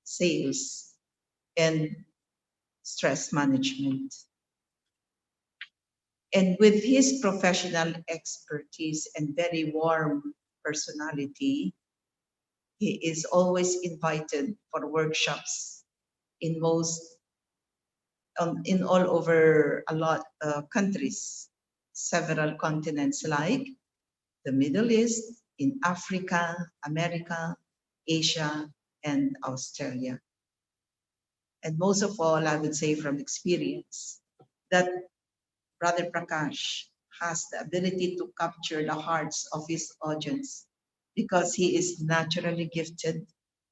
sales, and stress management. And with his professional expertise and very warm personality, he is always invited for workshops in in all over a lot countries, several continents like the Middle East, in Africa, America, Asia, and Australia. And most of all, I would say from experience that Brother Prakash has the ability to capture the hearts of his audience because he is naturally gifted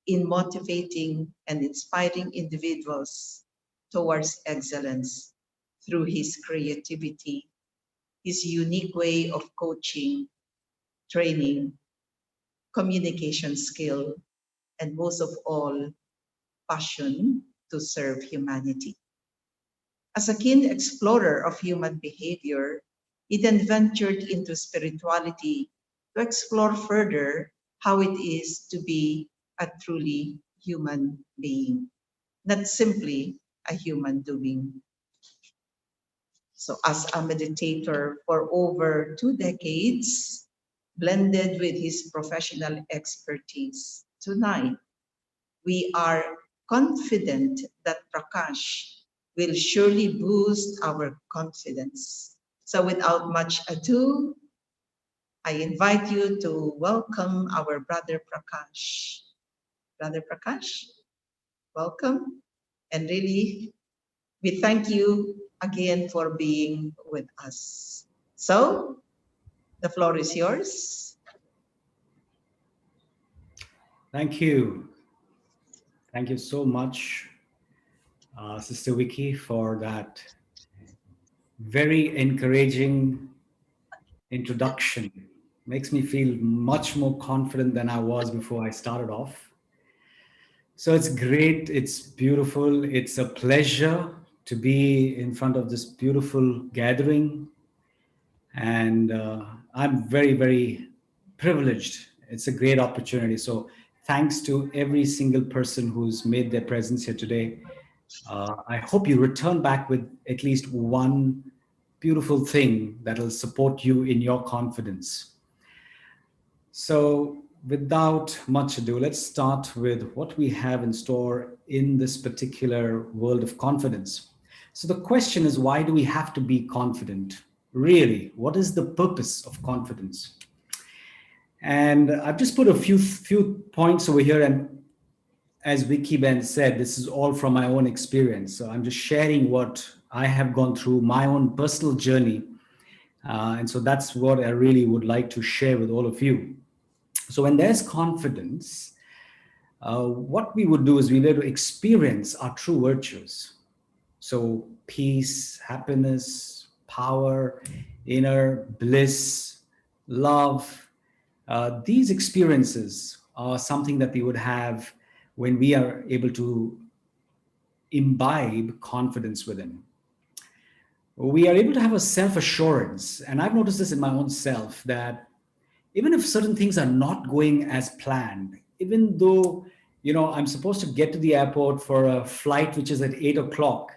in motivating and inspiring individuals towards excellence through his creativity, his unique way of coaching, training, communication skill, and most of all, passion to serve humanity. As a keen explorer of human behavior, he then ventured into spirituality to explore further how it is to be a truly human being, not simply a human doing. So, as a meditator for over 2 decades, blended with his professional expertise, tonight we are confident that Prakash will surely boost our confidence. So without much ado, I invite you to welcome our brother Prakash. Brother Prakash, welcome. And really, we thank you again for being with us. So the floor is yours. Thank you. Thank you so much, Sister Vicky, for that very encouraging introduction. Makes me feel much more confident than I was before I started off. So it's great, it's beautiful, it's a pleasure to be in front of this beautiful gathering. And I'm very, very privileged. It's a great opportunity. So thanks to every single person who's made their presence here today. I hope you return back with at least one beautiful thing that will support you in your confidence. So, without much ado, let's start with what we have in store in this particular world of confidence. So, the question is, why do we have to be confident? Really, what is the purpose of confidence? And I've just put a few points over here, and as Vicky Ben said, this is all from my own experience. So I'm just sharing what I have gone through, my own personal journey. And so that's what I really would like to share with all of you. So when there's confidence, what we would do is we let to experience our true virtues. So peace, happiness, power, inner bliss, love. These experiences are something that we would have when we are able to imbibe confidence within. We are able to have a self-assurance. And I've noticed this in my own self that even if certain things are not going as planned, even though, I'm supposed to get to the airport for a flight which is at 8 o'clock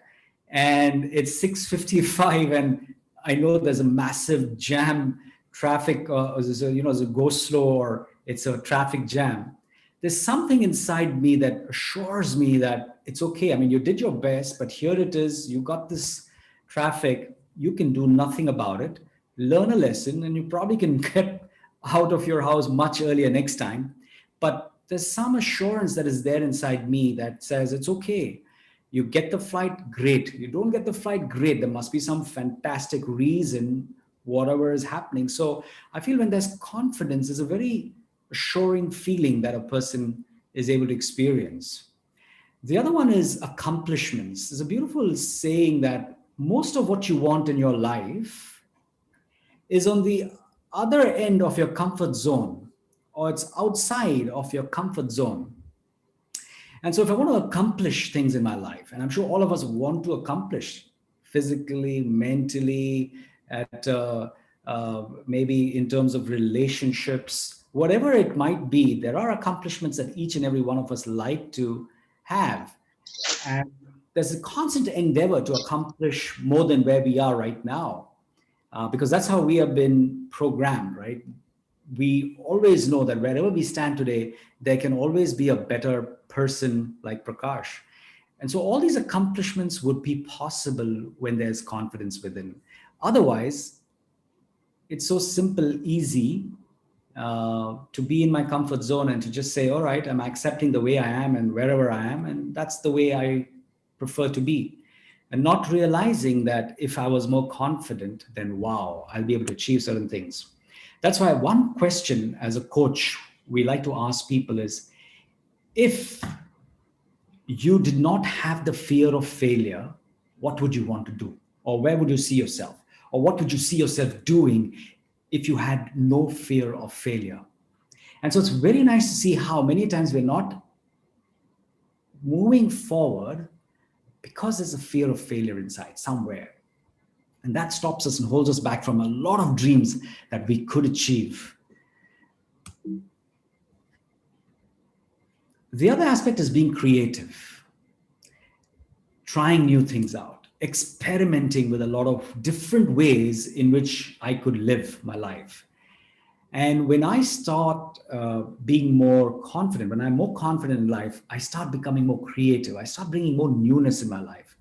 and it's 6:55 and I know there's a massive jam traffic, there's a go slow or it's a traffic jam. There's something inside me that assures me that it's okay. I mean, you did your best, but here it is. You got this traffic. You can do nothing about it. Learn a lesson, and you probably can get out of your house much earlier next time. But there's some assurance that is there inside me that says it's okay. You get the flight, great. You don't get the flight, great. There must be some fantastic reason, whatever is happening. So I feel when there's confidence, there's a very assuring feeling that a person is able to experience. The other one is accomplishments. There's a beautiful saying that most of what you want in your life is on the other end of your comfort zone, or it's outside of your comfort zone. And so if I want to accomplish things in my life, and I'm sure all of us want to accomplish physically, mentally, at maybe in terms of relationships, whatever it might be, there are accomplishments that each and every one of us like to have. And there's a constant endeavor to accomplish more than where we are right now, because that's how we have been programmed, right? We always know that wherever we stand today, there can always be a better person like Prakash. And so all these accomplishments would be possible when there's confidence within. Otherwise, it's so simple, easy to be in my comfort zone and to just say, all right, I'm accepting the way I am and wherever I am, and that's the way I prefer to be. And not realizing that if I was more confident, then wow, I'll be able to achieve certain things. That's why one question as a coach we like to ask people is, if you did not have the fear of failure, what would you want to do? Or where would you see yourself? Or what would you see yourself doing if you had no fear of failure? And so it's very nice to see how many times we're not moving forward because there's a fear of failure inside somewhere. And that stops us and holds us back from a lot of dreams that we could achieve. The other aspect is being creative, trying new things out, experimenting with a lot of different ways in which I could live my life. And when I start being more confident, when I'm more confident in life, I start becoming more creative. I start bringing more newness in my life.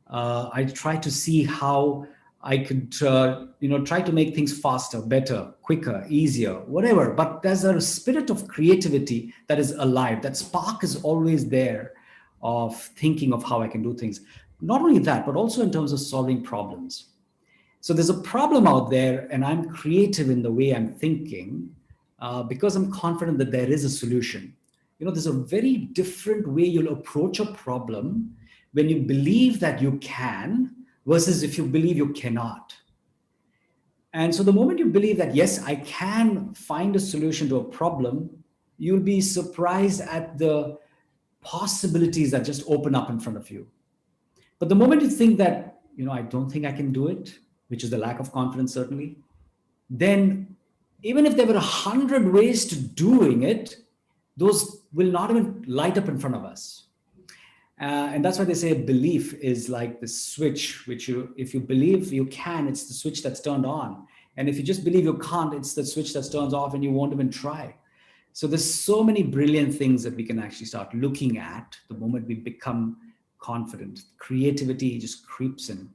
I try to see how I could, try to make things faster, better, quicker, easier, whatever. But there's a spirit of creativity that is alive. That spark is always there of thinking of how I can do things. Not only that, but also in terms of solving problems. So there's a problem out there, and I'm creative in the way I'm thinking because I'm confident that there is a solution. There's a very different way you'll approach a problem when you believe that you can versus if you believe you cannot. And so the moment you believe that, yes, I can find a solution to a problem, you'll be surprised at the possibilities that just open up in front of you. But the moment you think that, I don't think I can do it, which is the lack of confidence, certainly, then even if there were 100 ways to doing it, those will not even light up in front of us. And that's why they say belief is like the switch, which if you believe you can, it's the switch that's turned on. And if you just believe you can't, it's the switch that turns off and you won't even try. So there's so many brilliant things that we can actually start looking at the moment we become confident. Creativity just creeps in.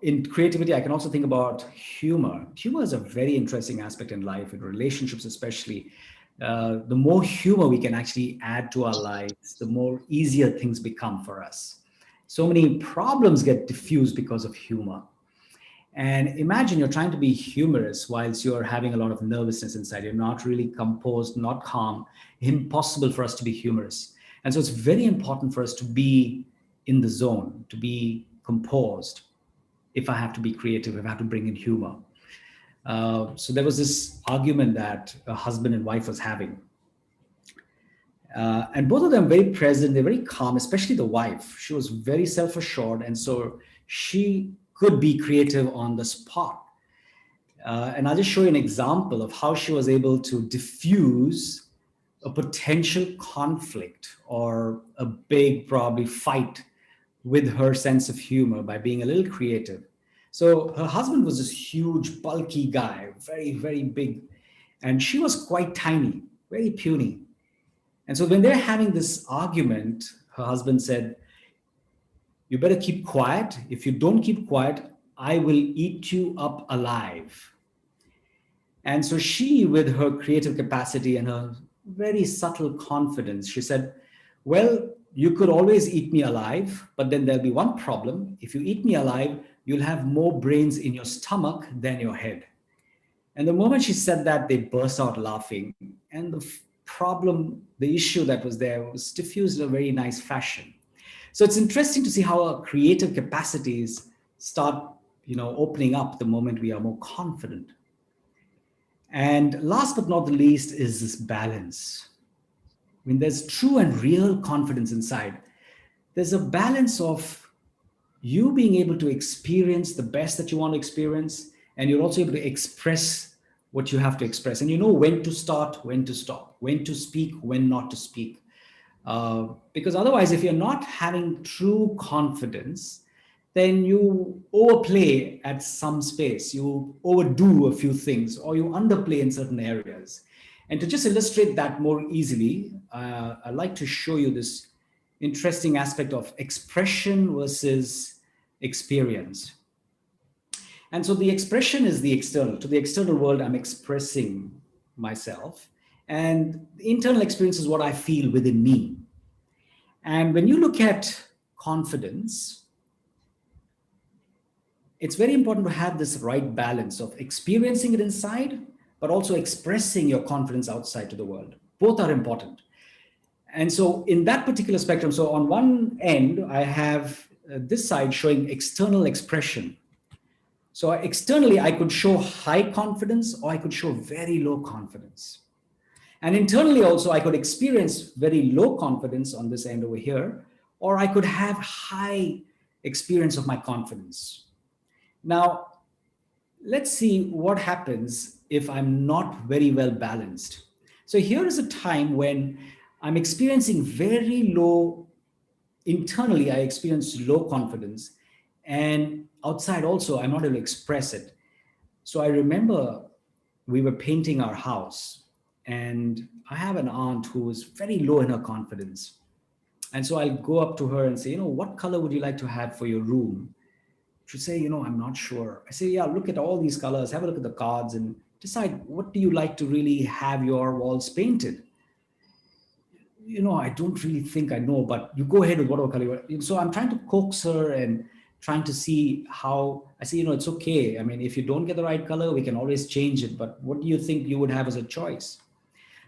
In creativity, I can also think about humor. Humor is a very interesting aspect in life, in relationships especially. The more humor we can actually add to our lives, the more easier things become for us. So many problems get diffused because of humor. And imagine you're trying to be humorous whilst you're having a lot of nervousness inside. You're not really composed, not calm. Impossible for us to be humorous. And so it's very important for us to be in the zone, to be composed. If I have to be creative, if I have to bring in humor. So there was this argument that a husband and wife was having. And both of them very present, they're very calm, especially the wife. She was very self-assured. And so she could be creative on the spot. And I'll just show you an example of how she was able to diffuse a potential conflict or a big, probably, fight with her sense of humor by being a little creative. So her husband was this huge, bulky guy, very, very big. And she was quite tiny, very puny. And so when they're having this argument, her husband said, "You better keep quiet. If you don't keep quiet, I will eat you up alive." And so she, with her creative capacity and her very subtle confidence, she said, "Well, you could always eat me alive, but then there'll be one problem. If you eat me alive, you'll have more brains in your stomach than your head." And the moment she said that, they burst out laughing. And the problem, the issue that was there was diffused in a very nice fashion. So it's interesting to see how our creative capacities start, opening up the moment we are more confident. And last but not the least is this balance. When there's true and real confidence inside, there's a balance of you being able to experience the best that you want to experience, and you're also able to express what you have to express. And you know when to start, when to stop, when to speak, when not to speak. Because otherwise, if you're not having true confidence, then you overplay at some space, you overdo a few things, or you underplay in certain areas. And to just illustrate that more easily, I'd like to show you this interesting aspect of expression versus experience. And so the expression is the external. To the external world, I'm expressing myself. And the internal experience is what I feel within me. And when you look at confidence, it's very important to have this right balance of experiencing it inside, but also expressing your confidence outside to the world. Both are important. And so, in that particular spectrum, so on one end, I have this side showing external expression. So, externally, I could show high confidence or I could show very low confidence. And internally, also, I could experience very low confidence on this end over here, or I could have high experience of my confidence. Now, let's see what happens if I'm not very well balanced. So here is a time when I'm experiencing very low, internally, I experience low confidence, and outside also, I'm not able to express it. So I remember we were painting our house, and I have an aunt who is very low in her confidence. And so I'll go up to her and say, what color would you like to have for your room? She'd say, I'm not sure. I say, yeah, look at all these colors, have a look at the cards and decide, what do you like to really have your walls painted? I don't really think I know, but you go ahead with whatever color you want. So I'm trying to coax her and trying to see how. I say, it's okay. I mean, if you don't get the right color, we can always change it. But what do you think you would have as a choice?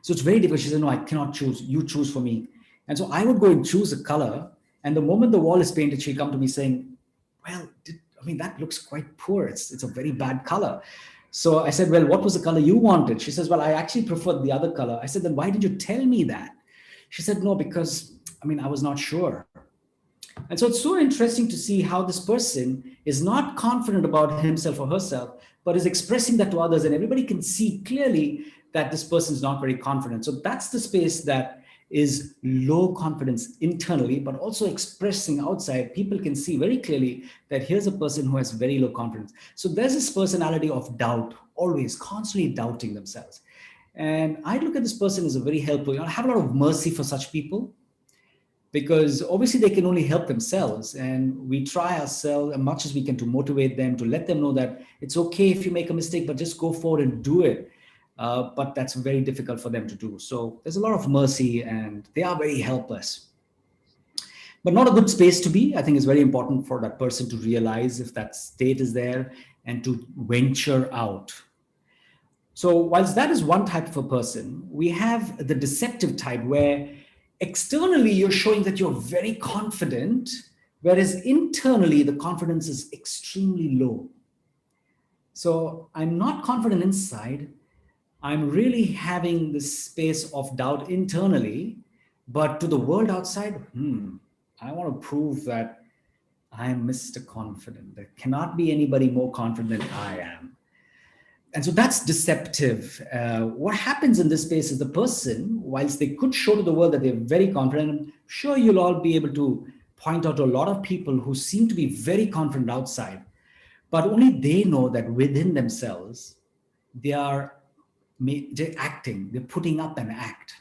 So it's very difficult. She said, no, I cannot choose. You choose for me. And so I would go and choose a color. And the moment the wall is painted, she'd come to me saying, well, that looks quite poor. It's a very bad color. So I said, well, what was the color you wanted? She says, well, I actually preferred the other color. I said, then why did you tell me that? She said, no, because I was not sure. And so it's so interesting to see how this person is not confident about himself or herself, but is expressing that to others. And everybody can see clearly that this person is not very confident. So that's the space that is low confidence internally, but also expressing outside. People can see very clearly that here's a person who has very low confidence. So there's this personality of doubt, always constantly doubting themselves. And I look at this person as a very helpful. I have a lot of mercy for such people, because obviously they can only help themselves, and we try ourselves as much as we can to motivate them, to let them know that it's okay if you make a mistake, but just go forward and do it. But that's very difficult for them to do. So there's a lot of mercy, and they are very helpless. But not a good space to be. I think it's very important for that person to realize if that state is there and to venture out. So whilst that is one type of a person, we have the deceptive type where externally you're showing that you're very confident, whereas internally the confidence is extremely low. So I'm not confident inside. I'm really having this space of doubt internally, but to the world outside, I want to prove that I'm Mr. Confident. There cannot be anybody more confident than I am. And so that's deceptive. What happens in this space is the person, whilst they could show to the world that they're very confident, I'm sure you'll all be able to point out to a lot of people who seem to be very confident outside, but only they know that within themselves, they're acting, they're putting up an act.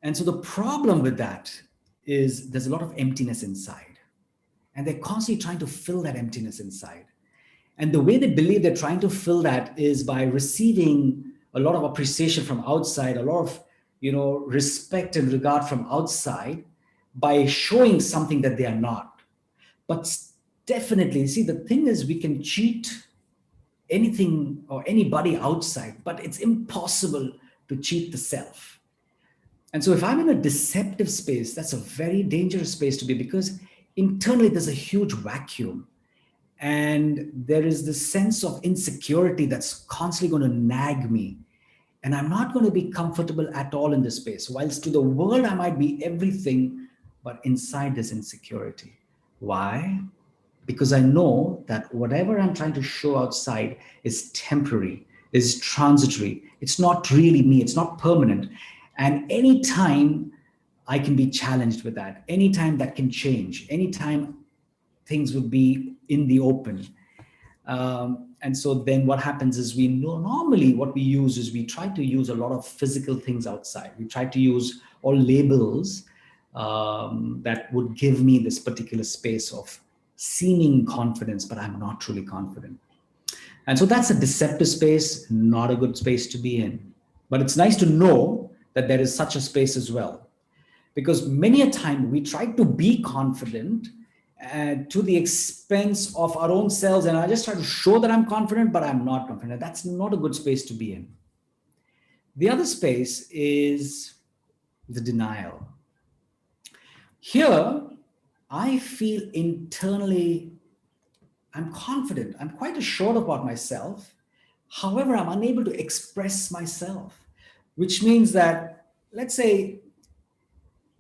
And so the problem with that is there's a lot of emptiness inside, and they're constantly trying to fill that emptiness inside. And the way they believe they're trying to fill that is by receiving a lot of appreciation from outside, a lot of, respect and regard from outside, by showing something that they are not. But definitely, see, the thing is, we can cheat anything or anybody outside, but it's impossible to cheat the self. And so if I'm in a deceptive space, that's a very dangerous space to be, because internally there's a huge vacuum. And there is this sense of insecurity that's constantly going to nag me. And I'm not going to be comfortable at all in this space. Whilst to the world, I might be everything, but inside there's insecurity. Why? Because I know that whatever I'm trying to show outside is temporary, is transitory. It's not really me. It's not permanent. And anytime I can be challenged with that. Anytime that can change, anytime things would be in the open. And so then what happens is we know normally what we use is we try to use a lot of physical things outside. We try to use all labels that would give me this particular space of seeming confidence, but I'm not truly confident. And so that's a deceptive space, not a good space to be in. But it's nice to know that there is such a space as well. Because many a time we try to be confident to the expense of our own selves. And I just try to show that I'm confident, but I'm not confident. That's not a good space to be in. The other space is the denial. Here, I feel internally, I'm confident. I'm quite assured about myself. However, I'm unable to express myself, which means that, let's say,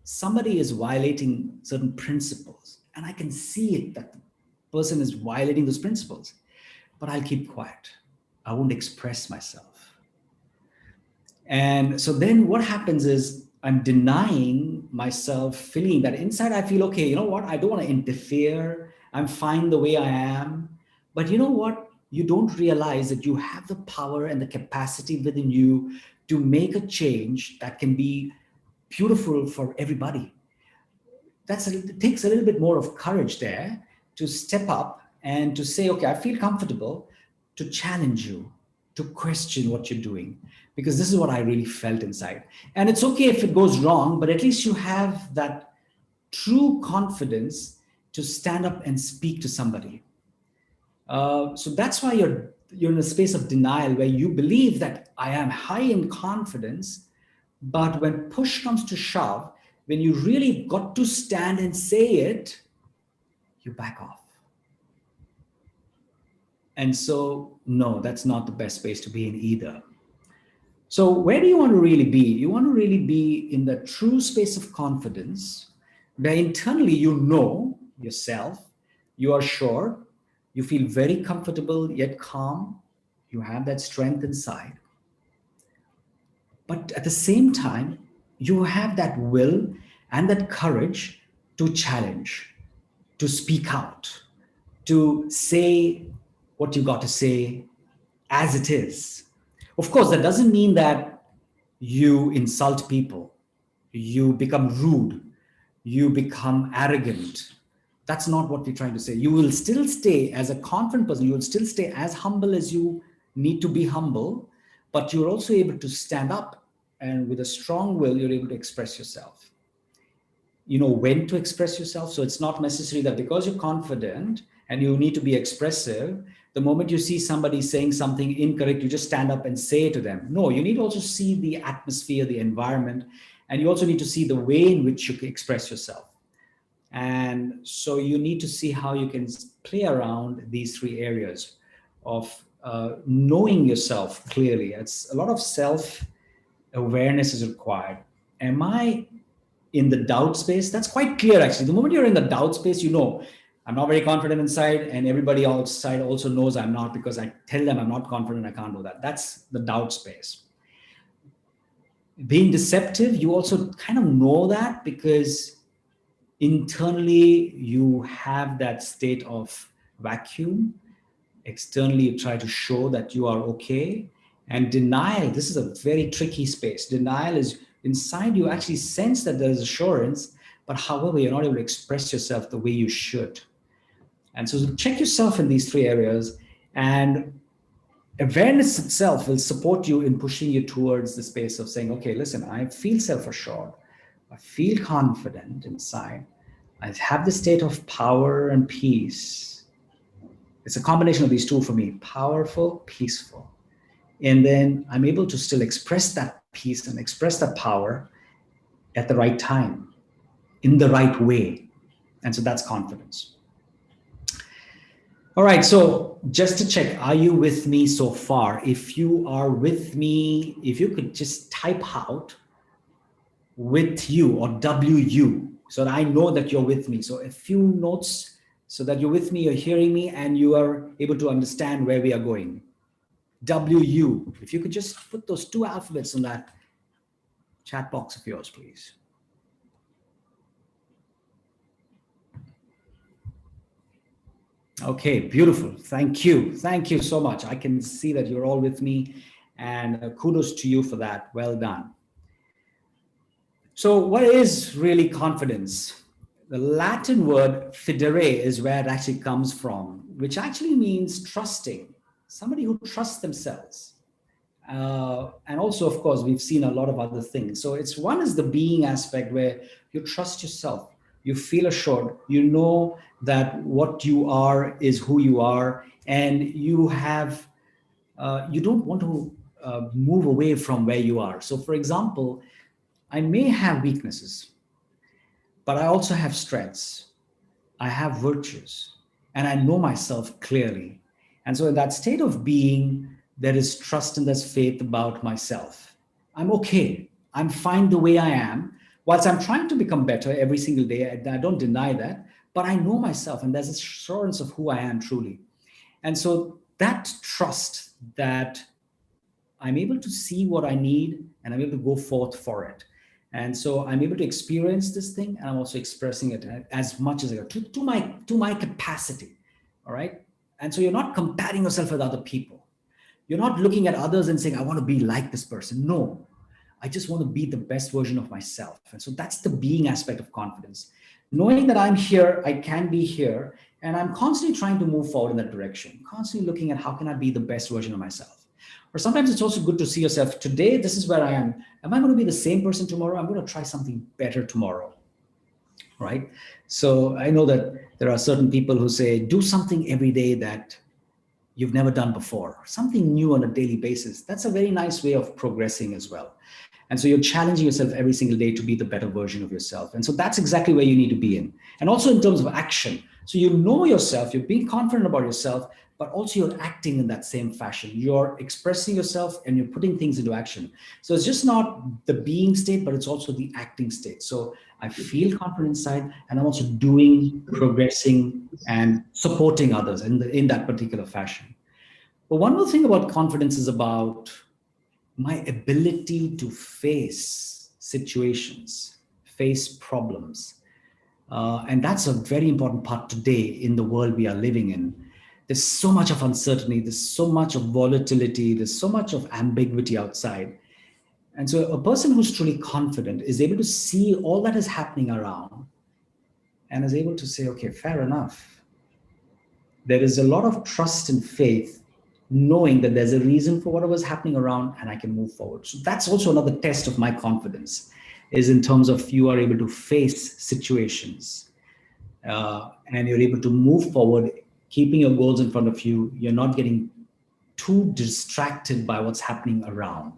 somebody is violating certain principles, and I can see it that the person is violating those principles, but I'll keep quiet. I won't express myself. And so then what happens is I'm denying myself feeling that inside I feel, okay, you know what? I don't want to interfere. I'm fine the way I am. But you know what? You don't realize that you have the power and the capacity within you to make a change that can be beautiful for everybody. It takes a little bit more of courage there to step up and to say, okay, I feel comfortable to challenge you, to question what you're doing, because this is what I really felt inside. And it's okay if it goes wrong, but at least you have that true confidence to stand up and speak to somebody. So that's why you're in a space of denial where you believe that I am high in confidence, but when push comes to shove, when you really got to stand and say it, you back off. And so, no, that's not the best space to be in either. So where do you want to really be? You want to really be in the true space of confidence, where internally you know yourself, you are sure, you feel very comfortable yet calm, you have that strength inside. But at the same time, you have that will and that courage to challenge, to speak out, to say what you got to say as it is. Of course, that doesn't mean that you insult people, you become rude, you become arrogant. That's not what we're trying to say. You will still stay as a confident person, you will still stay as humble as you need to be humble, but you're also able to stand up, and with a strong will, you're able to express yourself. You know when to express yourself. So it's not necessary that because you're confident and you need to be expressive, the moment you see somebody saying something incorrect, you just stand up and say to them. No, you need to also see the atmosphere, the environment, and you also need to see the way in which you can express yourself. And so you need to see how you can play around these three areas of knowing yourself clearly. It's a lot of self-awareness is required. Am I in the doubt space? That's quite clear, actually. The moment you're in the doubt space, you know, I'm not very confident inside, and everybody outside also knows I'm not, because I tell them I'm not confident, I can't do that. That's the doubt space. Being deceptive, you also kind of know that, because internally you have that state of vacuum. Externally, you try to show that you are okay. And denial, this is a very tricky space. Denial is inside you actually sense that there is assurance, but however, you're not able to express yourself the way you should. And so check yourself in these three areas, and awareness itself will support you in pushing you towards the space of saying, okay, listen, I feel self-assured. I feel confident inside. I have the state of power and peace. It's a combination of these two for me: powerful, peaceful. And then I'm able to still express that peace and express that power at the right time, in the right way. And so that's confidence. All right, so just to check, are you with me so far? If you are with me, if you could just type out with you or WU, so that I know that you're with me. So a few notes so that you're with me, you're hearing me, and you are able to understand where we are going. WU, if you could just put those two alphabets in that chat box of yours, please. Okay, beautiful. Thank you. Thank you so much. I can see that you're all with me, and kudos to you for that. Well done. So, what is really confidence? The Latin word fidere is where it actually comes from, which actually means trusting, somebody who trusts themselves. And also, of course, we've seen a lot of other things. So, it's one is the being aspect where you trust yourself, you feel assured, you know that what you are is who you are, and you don't want to move away from where you are. So, for example, I may have weaknesses, but I also have strengths. I have virtues, and I know myself clearly. And so, in that state of being, there is trust and there's faith about myself. I'm okay. I'm fine the way I am. Whilst I'm trying to become better every single day, I don't deny that, but I know myself, and there's assurance of who I am truly. And so, that trust that I'm able to see what I need and I'm able to go forth for it. And so I'm able to experience this thing, and I'm also expressing it as much as I can to my capacity. All right. And so you're not comparing yourself with other people. You're not looking at others and saying, I want to be like this person. No, I just want to be the best version of myself. And so that's the being aspect of confidence. Knowing that I'm here, I can be here, and I'm constantly trying to move forward in that direction, constantly looking at how can I be the best version of myself. Or sometimes it's also good to see yourself today, this is where I am. Am I going to be the same person tomorrow? I'm going to try something better tomorrow. Right. So I know that there are certain people who say, do something every day that you've never done before, something new on a daily basis. That's a very nice way of progressing as well. And so you're challenging yourself every single day to be the better version of yourself. And so that's exactly where you need to be in. And also in terms of action. So you know yourself, you're being confident about yourself, but also you're acting in that same fashion. You're expressing yourself and you're putting things into action. So it's just not the being state, but it's also the acting state. So I feel confident inside, and I'm also doing, progressing, and supporting others in that particular fashion. But one more thing about confidence is about my ability to face situations, face problems. And that's a very important part today in the world we are living in. There's so much of uncertainty, there's so much of volatility, there's so much of ambiguity outside. And so a person who's truly confident is able to see all that is happening around and is able to say, okay, fair enough. There is a lot of trust and faith, knowing that there's a reason for whatever's happening around and I can move forward. So that's also another test of my confidence, is in terms of you are able to face situations and you're able to move forward, keeping your goals in front of you. You're not getting too distracted by what's happening around.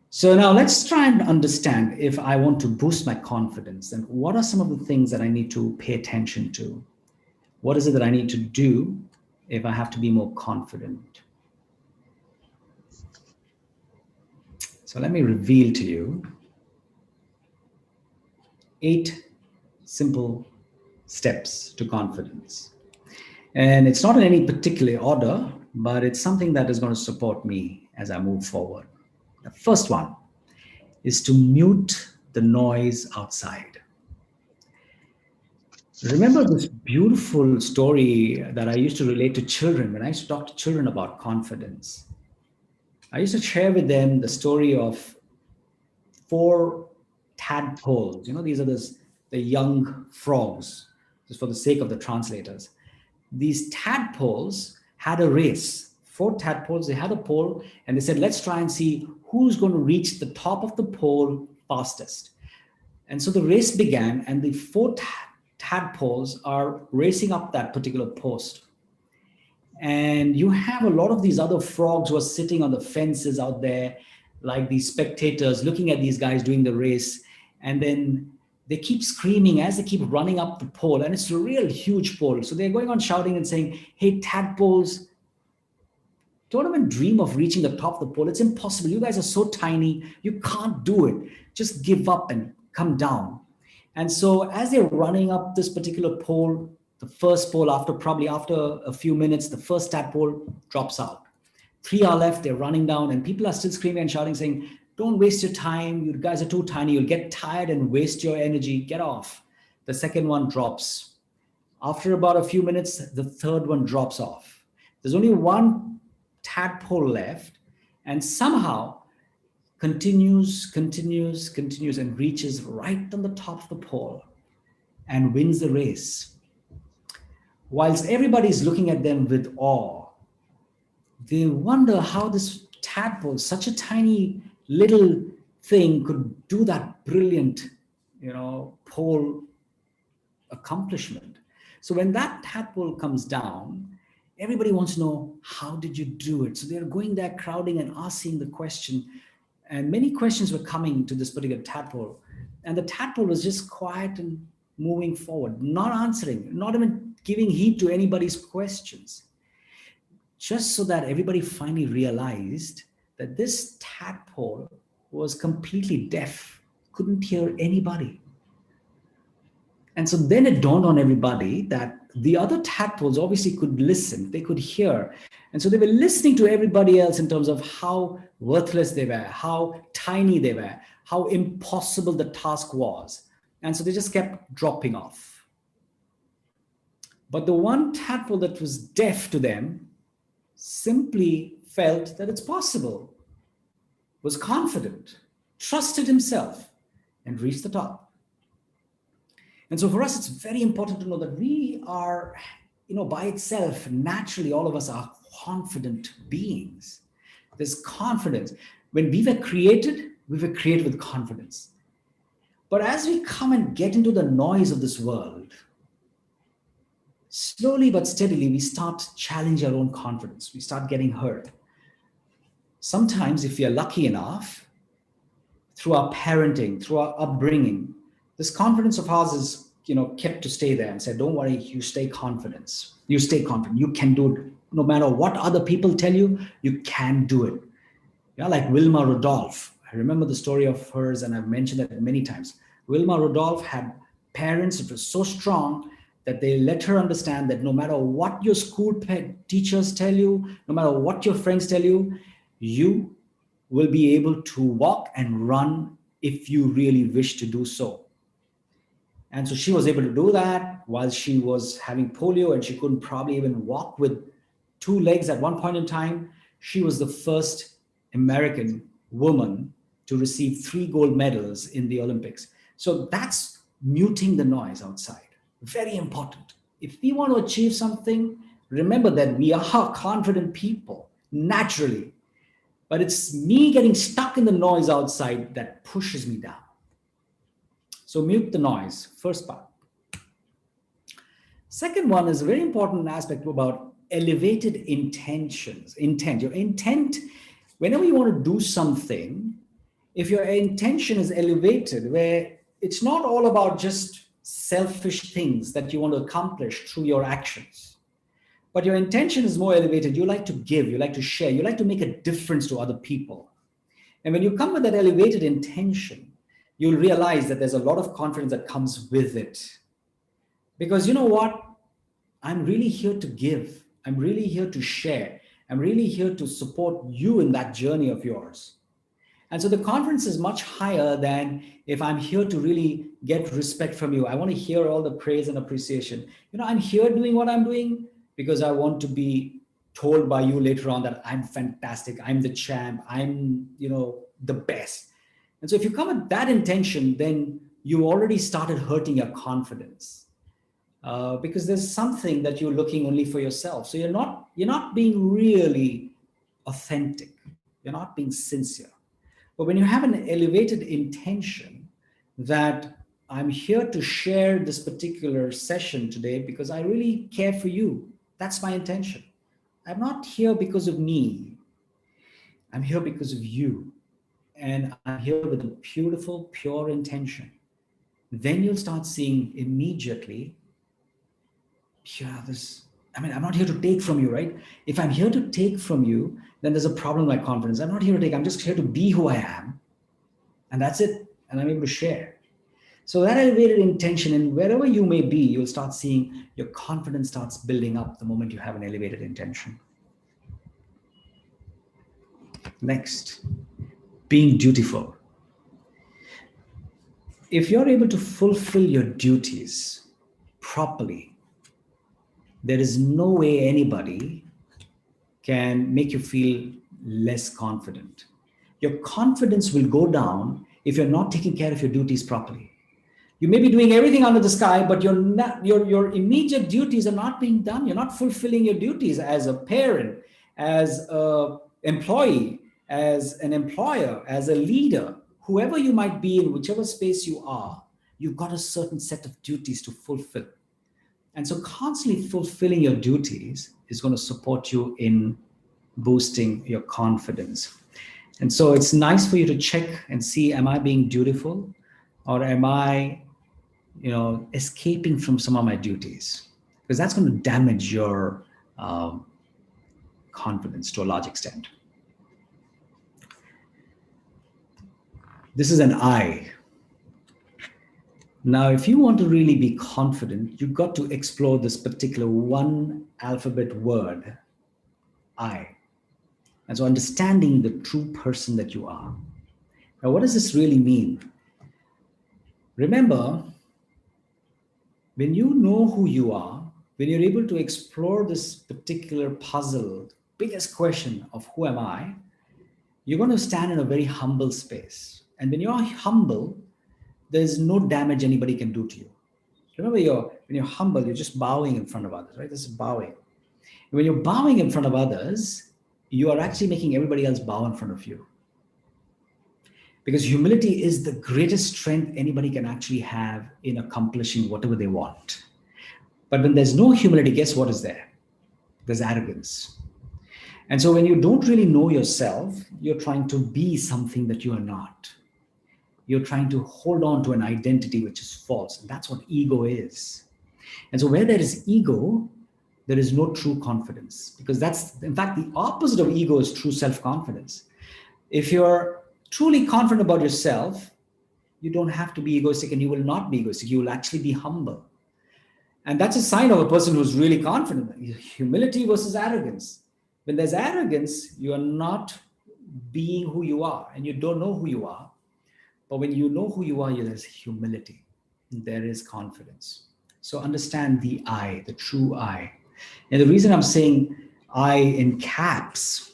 So now let's try and understand, if I want to boost my confidence, then what are some of the things that I need to pay attention to? What is it that I need to do if I have to be more confident? So let me reveal to you 8 simple steps to confidence. And it's not in any particular order, but it's something that is going to support me as I move forward. The first one is to mute the noise outside. Remember this beautiful story that I used to relate to children when I used to talk to children about confidence. I used to share with them the story of 4 tadpoles. You know, these are the young frogs, just for the sake of the translators. These tadpoles had a race. 4 tadpoles, they had a pole, and they said, let's try and see who's going to reach the top of the pole fastest. And so the race began, and the 4 tadpoles are racing up that particular post. And you have a lot of these other frogs who are sitting on the fences out there, like these spectators looking at these guys doing the race. And then they keep screaming as they keep running up the pole. And it's a real huge pole. So they're going on shouting and saying, hey, tadpoles, don't even dream of reaching the top of the pole. It's impossible. You guys are so tiny. You can't do it. Just give up and come down. And so as they're running up this particular pole, the first pole, after a few minutes, the first tadpole drops out. 3 are left, they're running down, and people are still screaming and shouting, saying, don't waste your time. You guys are too tiny. You'll get tired and waste your energy. Get off. The second one drops. After about a few minutes, the third one drops off. There's only one tadpole left, and somehow continues, and reaches right on the top of the pole and wins the race. Whilst everybody's looking at them with awe, they wonder how this tadpole, such a tiny little thing, could do that brilliant, pole accomplishment. So when that tadpole comes down, everybody wants to know, how did you do it? So they're going there, crowding and asking the question. And many questions were coming to this particular tadpole. And the tadpole was just quiet and moving forward, not answering, not even giving heed to anybody's questions. Just so that everybody finally realized that this tadpole was completely deaf, couldn't hear anybody. And so then it dawned on everybody that the other tadpoles obviously could listen, they could hear. And so they were listening to everybody else in terms of how worthless they were, how tiny they were, how impossible the task was. And so they just kept dropping off. But the one tadpole that was deaf to them simply felt that it's possible, was confident, trusted himself, and reached the top. And so for us, it's very important to know that we are, by itself, naturally, all of us are confident beings. There's confidence. When we were created with confidence. But as we come and get into the noise of this world, slowly but steadily, we start challenging our own confidence. We start getting hurt. Sometimes, if we are lucky enough, through our parenting, through our upbringing, this confidence of ours is, kept to stay there and said, don't worry, you stay confident. You stay confident. You can do it. No matter what other people tell you, you can do it. Yeah, like Wilma Rudolph. I remember the story of hers, and I've mentioned that many times. Wilma Rudolph had parents that were so strong that they let her understand that no matter what your school teachers tell you, no matter what your friends tell you, you will be able to walk and run if you really wish to do so. And so she was able to do that while she was having polio, and she couldn't probably even walk with two legs at one point in time. She was the first American woman to receive 3 gold medals in the Olympics. So that's muting the noise outside. Very important. If we want to achieve something, remember that we are confident people naturally, but it's me getting stuck in the noise outside that pushes me down. So mute the noise, first part. Second one is a very important aspect about elevated intentions. Intent, your intent, whenever you want to do something, if your intention is elevated, where it's not all about just selfish things that you want to accomplish through your actions, but your intention is more elevated. You like to give, you like to share, you like to make a difference to other people. And when you come with that elevated intention, you'll realize that there's a lot of confidence that comes with it. Because you know what? I'm really here to give. I'm really here to share. I'm really here to support you in that journey of yours. And so the confidence is much higher than if I'm here to really get respect from you. I want to hear all the praise and appreciation. I'm here doing what I'm doing because I want to be told by you later on that I'm fantastic. I'm the champ. I'm, the best. And so if you come with that intention, then you already started hurting your confidence because there's something that you're looking only for yourself. So you're not being really authentic. You're not being sincere. But when you have an elevated intention that I'm here to share this particular session today because I really care for you, that's my intention. I'm not here because of me. I'm here because of you. And I'm here with a beautiful, pure intention. Then you'll start seeing immediately, I'm not here to take from you, right? If I'm here to take from you, then there's a problem with my confidence. I'm not here to take, I'm just here to be who I am. And that's it. And I'm able to share. So that elevated intention, and wherever you may be, you'll start seeing your confidence starts building up the moment you have an elevated intention. Next, being dutiful. If you're able to fulfill your duties properly, there is no way anybody can make you feel less confident. Your confidence will go down if you're not taking care of your duties properly. You may be doing everything under the sky, but your immediate duties are not being done. You're not fulfilling your duties as a parent, as an employee, as an employer, as a leader, whoever you might be in whichever space you are. You've got a certain set of duties to fulfill. And so constantly fulfilling your duties is going to support you in boosting your confidence. And so it's nice for you to check and see, am I being dutiful, or am I, escaping from some of my duties? Because that's going to damage your confidence to a large extent. This is an I. Now, if you want to really be confident, you've got to explore this particular one alphabet word, I. And so understanding the true person that you are. Now, what does this really mean? Remember, when you know who you are, when you're able to explore this particular puzzle, biggest question of who am I, you're going to stand in a very humble space. And when you're humble, there's no damage anybody can do to you. Remember, when you're humble, you're just bowing in front of others, right? This is bowing. When you're bowing in front of others, you are actually making everybody else bow in front of you. Because humility is the greatest strength anybody can actually have in accomplishing whatever they want. But when there's no humility, guess what is there? There's arrogance. And so when you don't really know yourself, you're trying to be something that you are not. You're trying to hold on to an identity which is false. And that's what ego is. And so where there is ego, there is no true confidence. Because that's, in fact, the opposite of ego is true self-confidence. If you're truly confident about yourself, you don't have to be egoistic, and you will not be egoistic. You will actually be humble. And that's a sign of a person who's really confident. Humility versus arrogance. When there's arrogance, you are not being who you are, and you don't know who you are. But when you know who you are, there's humility. There is confidence. So understand the I, the true I. And the reason I'm saying I in caps,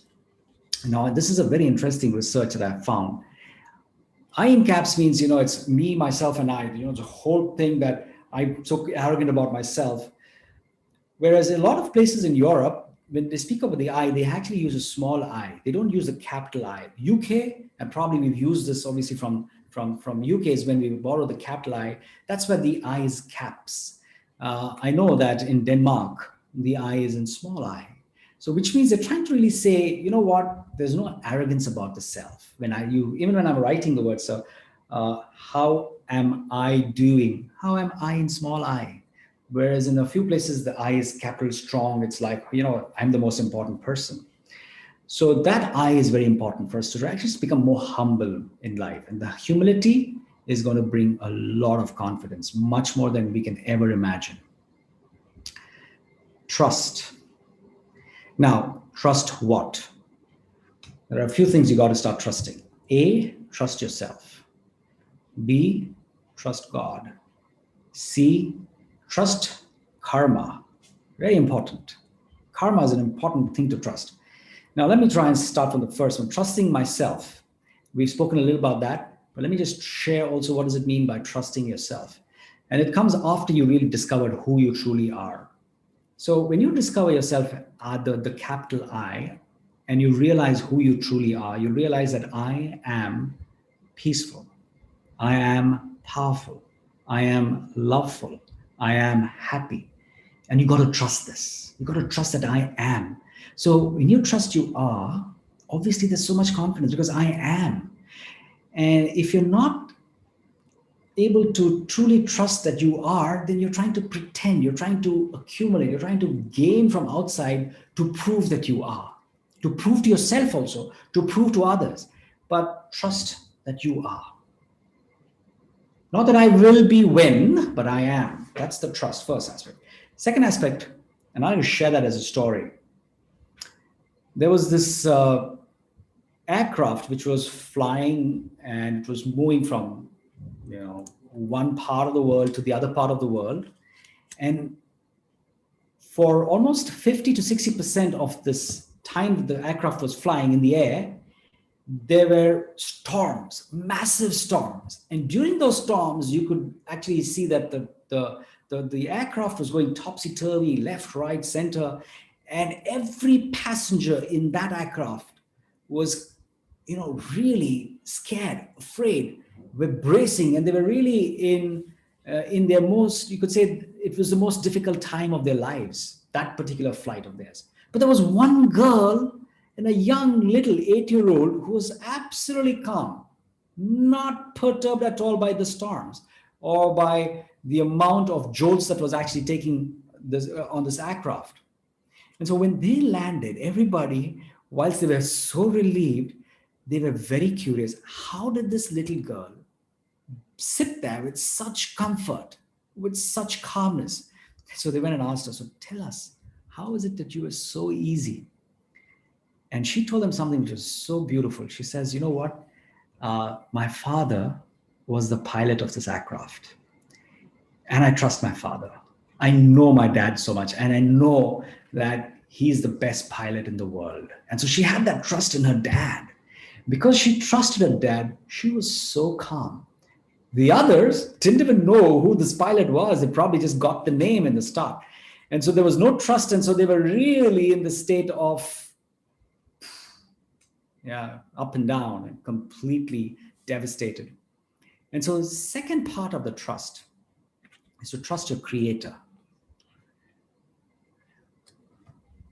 this is a very interesting research that I found. I in caps means, it's me, myself, and I. The whole thing that I'm so arrogant about myself. Whereas in a lot of places in Europe, when they speak about the I, they actually use a small I. They don't use a capital I. UK, and probably we've used this obviously from UK, is when we borrow the capital I. That's where the I is caps. I know that in Denmark, the I is in small I. So which means they're trying to really say, you know what, there's no arrogance about the self. Even when I'm writing the word, so how am I doing? How am I in small I? Whereas in a few places, the I is capital strong. It's like, I'm the most important person. So that I is very important for us to actually become more humble in life. And the humility is going to bring a lot of confidence, much more than we can ever imagine. Trust. Now, trust what? There are a few things you got to start trusting. A, trust yourself. B, trust God. C, trust karma. Very important. Karma is an important thing to trust. Now, let me try and start from the first one, trusting myself. We've spoken a little about that, but let me just share also what does it mean by trusting yourself. And it comes after you really discovered who you truly are. So when you discover yourself at the capital I, and you realize who you truly are, you realize that I am peaceful. I am powerful. I am loveful. I am happy. And you got to trust this. You got to trust that I am. So when you trust you are, obviously there's so much confidence because I am. And if you're not able to truly trust that you are, then you're trying to pretend, you're trying to accumulate, you're trying to gain from outside to prove that you are, to prove to yourself also, to prove to others. But trust that you are. Not that I will be when, but I am. That's the trust, first aspect. Second aspect, and I'll share that as a story. There was this aircraft which was flying and it was moving from, one part of the world to the other part of the world. And for almost 50 to 60% of this time that the aircraft was flying in the air, there were storms, massive storms. And during those storms, you could actually see that the aircraft was going topsy-turvy, left, right, center. And every passenger in that aircraft was, really scared, afraid, were bracing, and they were really in their most, you could say it was the most difficult time of their lives, that particular flight of theirs. But there was one girl and a young little 8-year-old who was absolutely calm, not perturbed at all by the storms or by the amount of jolts that was actually taking this on this aircraft. And so when they landed, everybody, whilst they were so relieved, they were very curious. How did this little girl sit there with such comfort, with such calmness? So they went and asked her, so tell us, how is it that you were so easy? And she told them something which was so beautiful. She says, you know what? My father was the pilot of this aircraft. And I trust my father. I know my dad so much. And I know that he's the best pilot in the world. And so she had that trust in her dad. Because she trusted her dad, she was so calm. The others didn't even know who this pilot was. They probably just got the name in the start. And so there was no trust. And so they were really in the state of, up and down and completely devastated. And so the second part of the trust is to trust your creator.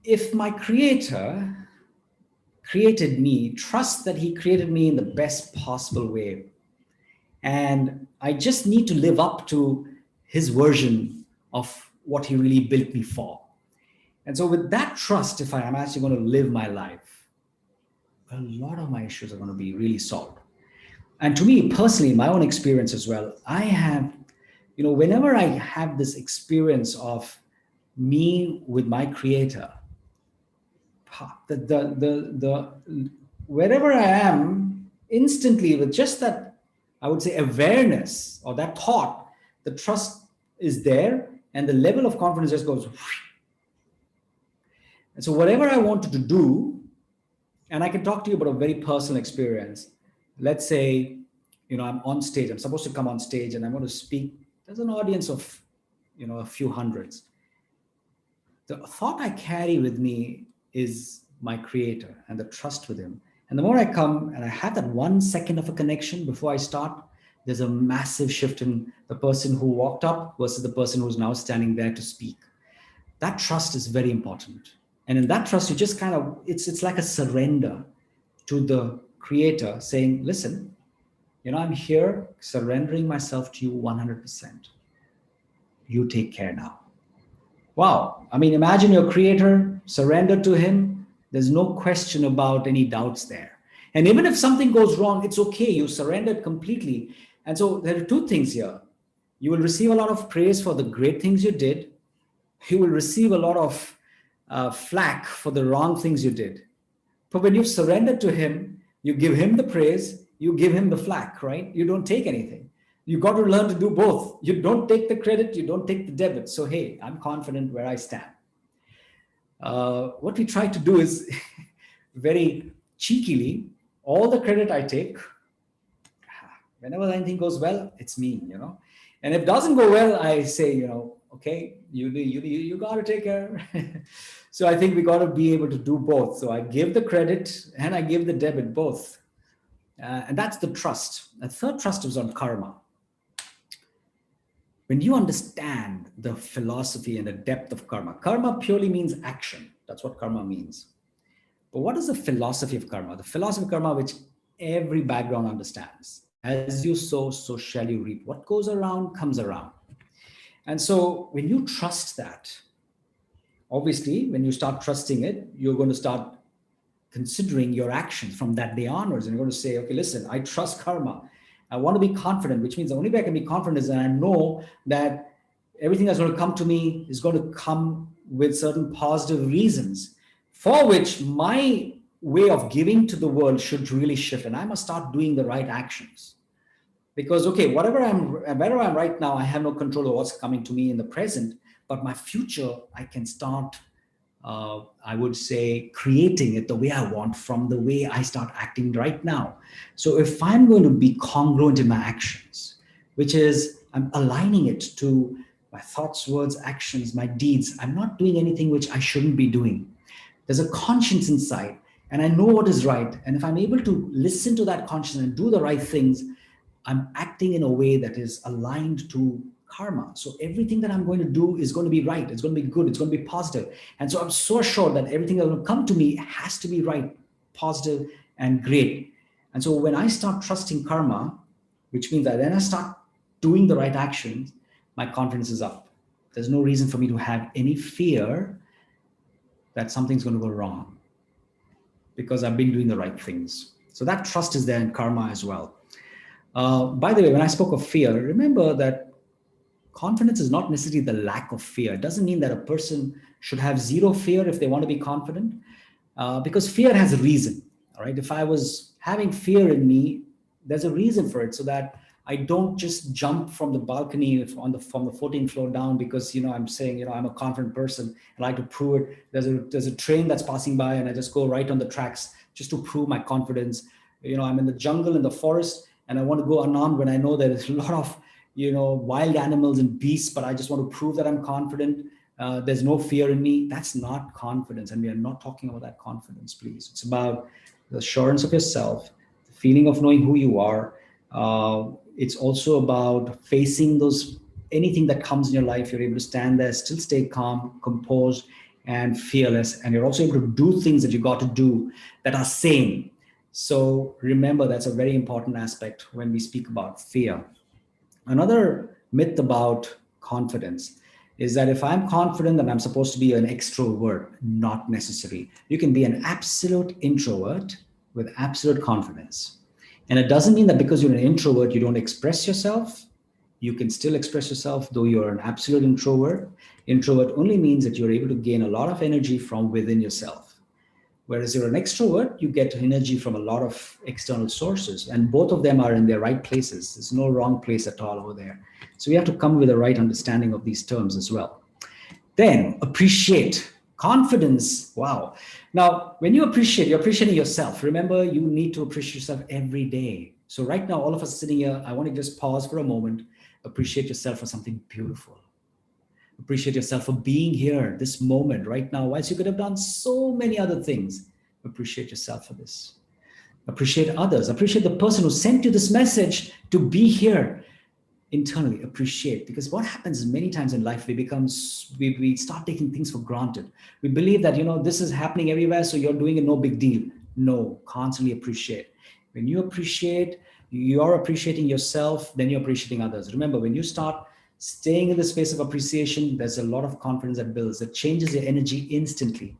If my creator created me, trust that he created me in the best possible way. And I just need to live up to his version of what he really built me for. And so with that trust, if I am actually going to live my life, a lot of my issues are going to be really solved. And to me personally, my own experience as well, I have, whenever I have this experience of me with my creator, wherever I am, instantly with just that, I would say awareness or that thought, the trust is there and the level of confidence just goes. And so whatever I wanted to do, and I can talk to you about a very personal experience. Let's say, I'm on stage, I'm supposed to come on stage and I'm going to speak. There's an audience of, a few hundreds. The thought I carry with me is my creator and the trust with him. And the more I come and I have that 1 second of a connection before I start, there's a massive shift in the person who walked up versus the person who's now standing there to speak. That trust is very important. And in that trust, you just kind of, it's like a surrender to the creator saying, listen, I'm here surrendering myself to you 100%. You take care now. Wow. I mean, imagine your creator, surrender to him. There's no question about any doubts there. And even if something goes wrong, it's okay. You surrendered completely. And so there are two things here. You will receive a lot of praise for the great things you did. You will receive a lot of flack for the wrong things you did. But when you surrender to him, you give him the praise, you give him the flack, right? You don't take anything. You got to learn to do both. You don't take the credit, you don't take the debit. So, hey, I'm confident where I stand. What we try to do is very cheekily, all the credit I take, whenever anything goes well, it's me, And if it doesn't go well, I say, okay, you got to take care. So I think we got to be able to do both. So I give the credit and I give the debit both. And that's the trust. The third trust is on karma. When you understand the philosophy and the depth of karma, karma purely means action. That's what karma means. But what is the philosophy of karma? The philosophy of karma, which every background understands. As you sow, so shall you reap. What goes around comes around. And so when you trust that, obviously, when you start trusting it, you're going to start considering your actions from that day onwards. And you're going to say, okay, listen, I trust karma. I want to be confident, which means the only way I can be confident is that I know that everything that's going to come to me is going to come with certain positive reasons for which my way of giving to the world should really shift. And I must start doing the right actions. Because, okay, wherever I'm right now, I have no control of what's coming to me in the present. but my future, I can start, I would say, creating it the way I want from the way I start acting right now. So if I'm going to be congruent in my actions, which is I'm aligning it to my thoughts, words, actions, my deeds, I'm not doing anything which I shouldn't be doing. There's a conscience inside, and I know what is right. And if I'm able to listen to that conscience and do the right things, I'm acting in a way that is aligned to karma. So everything that I'm going to do is going to be right. It's going to be good. It's going to be positive. And so I'm so sure that everything that will come to me has to be right, positive, and great. And so when I start trusting karma, which means that then I start doing the right actions, my confidence is up. There's no reason for me to have any fear that something's going to go wrong because I've been doing the right things. So that trust is there in karma as well. By the way, when I spoke of fear, remember that confidence is not necessarily the lack of fear. It doesn't mean that a person should have zero fear if they want to be confident, because fear has a reason. All right. If I was having fear in me, there's a reason for it, so that I don't just jump from the balcony from the 14th floor down because I'm saying I'm a confident person. I like to prove it. There's a train that's passing by and I just go right on the tracks just to prove my confidence. I'm in the jungle, in the forest, and I want to go unarmed when I know there's a lot of wild animals and beasts, but I just want to prove that I'm confident. There's no fear in me. That's not confidence, and we are not talking about that confidence, please. It's about the assurance of yourself, the feeling of knowing who you are. It's also about facing anything that comes in your life. You're able to stand there, still stay calm, composed, and fearless, and you're also able to do things that you got to do that are sane. So remember, that's a very important aspect when we speak about fear. Another myth about confidence is that if I'm confident, then I'm supposed to be an extrovert. Not necessary. You can be an absolute introvert with absolute confidence. And it doesn't mean that because you're an introvert, you don't express yourself. You can still express yourself, though you're an absolute introvert. Introvert only means that you're able to gain a lot of energy from within yourself. Whereas you're an extrovert, you get energy from a lot of external sources, and both of them are in their right places. There's no wrong place at all over there. So we have to come with a right understanding of these terms as well. Then appreciate. Confidence. Wow. Now, when you appreciate, you're appreciating yourself. Remember, you need to appreciate yourself every day. So right now, all of us sitting here, I want to just pause for a moment. Appreciate yourself for something beautiful. Appreciate yourself for being here, this moment right now, whilst you could have done so many other things. Appreciate yourself for this. Appreciate others. Appreciate the person who sent you this message to be here. Internally appreciate, because what happens many times in life, we start taking things for granted. We believe that this is happening everywhere, so you're doing it, no big deal. No, constantly appreciate. When you appreciate, you're appreciating yourself, then you're appreciating others. Remember, when you start staying in the space of appreciation, there's a lot of confidence that builds, that changes your energy instantly.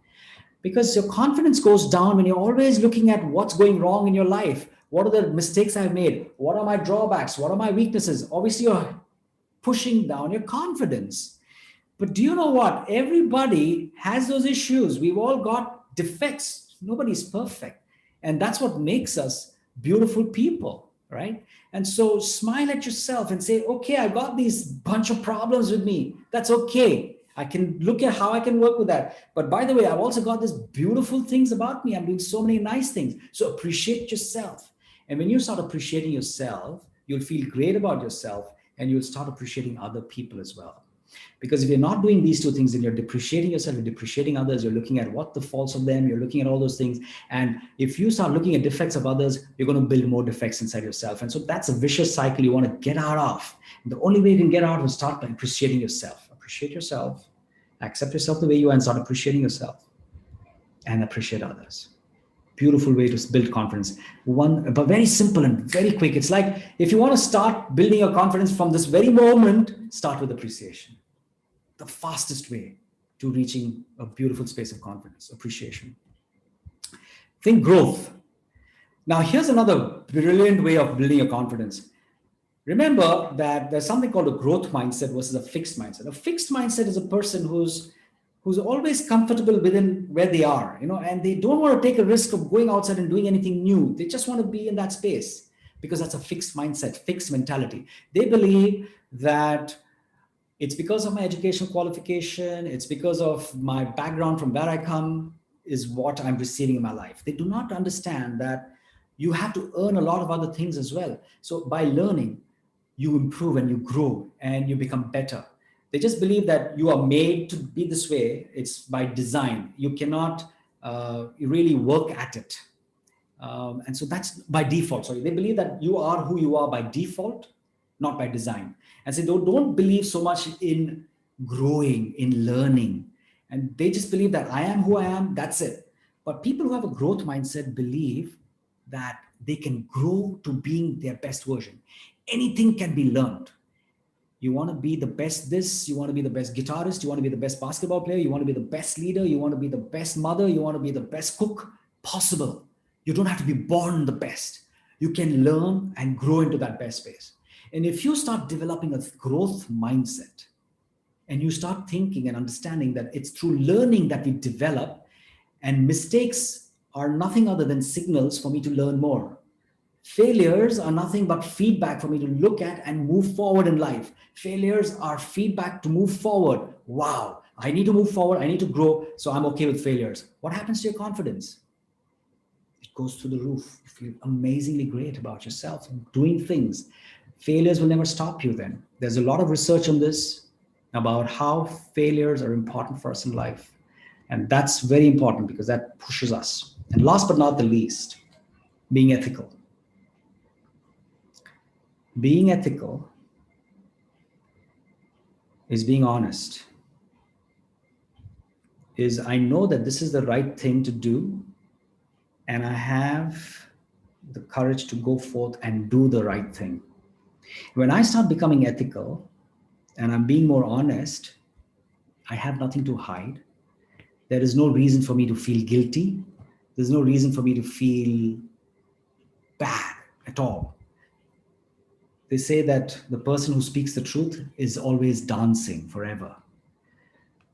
Because your confidence goes down when you're always looking at what's going wrong in your life. What are the mistakes I've made? What are my drawbacks? What are my weaknesses? Obviously, you're pushing down your confidence. But do you know what? Everybody has those issues. We've all got defects. Nobody's perfect. And that's what makes us beautiful people, right? And so smile at yourself and say, okay, I got these bunch of problems with me. That's okay. I can look at how I can work with that. But by the way, I've also got these beautiful things about me. I'm doing so many nice things. So appreciate yourself. And when you start appreciating yourself, you'll feel great about yourself, and you'll start appreciating other people as well. Because if you're not doing these two things, then you're depreciating yourself, you're depreciating others, you're looking at what the faults of them, you're looking at all those things. And if you start looking at defects of others, you're going to build more defects inside yourself. And so that's a vicious cycle you want to get out of. And the only way you can get out is start by appreciating yourself. Appreciate yourself, accept yourself the way you are, and start appreciating yourself and appreciate others. Beautiful way to build confidence. But very simple and very quick. It's like, if you want to start building your confidence from this very moment, start with appreciation. The fastest way to reaching a beautiful space of confidence, appreciation. Think growth. Now, here's another brilliant way of building your confidence. Remember that there's something called a growth mindset versus a fixed mindset. A fixed mindset is a person who's always comfortable within where they are, and they don't want to take a risk of going outside and doing anything new. They just want to be in that space, because that's a fixed mindset, fixed mentality. They believe that It's because of my educational qualification, it's because of my background from where I come, is what I'm receiving in my life. They do not understand that you have to earn a lot of other things as well. So by learning, you improve and you grow and you become better. They just believe that you are made to be this way. It's by design. You cannot really work at it. And so that's by default. Sorry, they believe that you are who you are by default, not by design. And so don't believe so much in growing, in learning. And they just believe that I am who I am, that's it. But people who have a growth mindset believe that they can grow to being their best version. Anything can be learned. You want to be the best this, you want to be the best guitarist, you want to be the best basketball player, you want to be the best leader, you want to be the best mother, you want to be the best cook possible. You don't have to be born the best. You can learn and grow into that best space. And if you start developing a growth mindset and you start thinking and understanding that it's through learning that we develop, and mistakes are nothing other than signals for me to learn more. Failures are nothing but feedback for me to look at and move forward in life. Failures are feedback to move forward. Wow, I need to move forward, I need to grow, so I'm okay with failures. What happens to your confidence? It goes through the roof. You feel amazingly great about yourself, doing things. Failures will never stop you then. There's a lot of research on this about how failures are important for us in life. And that's very important because that pushes us. And last but not the least, being ethical. Being ethical is being honest, is I know that this is the right thing to do, and I have the courage to go forth and do the right thing. When I start becoming ethical and I'm being more honest, I have nothing to hide. There is no reason for me to feel guilty. There's no reason for me to feel bad at all. They say that the person who speaks the truth is always dancing forever.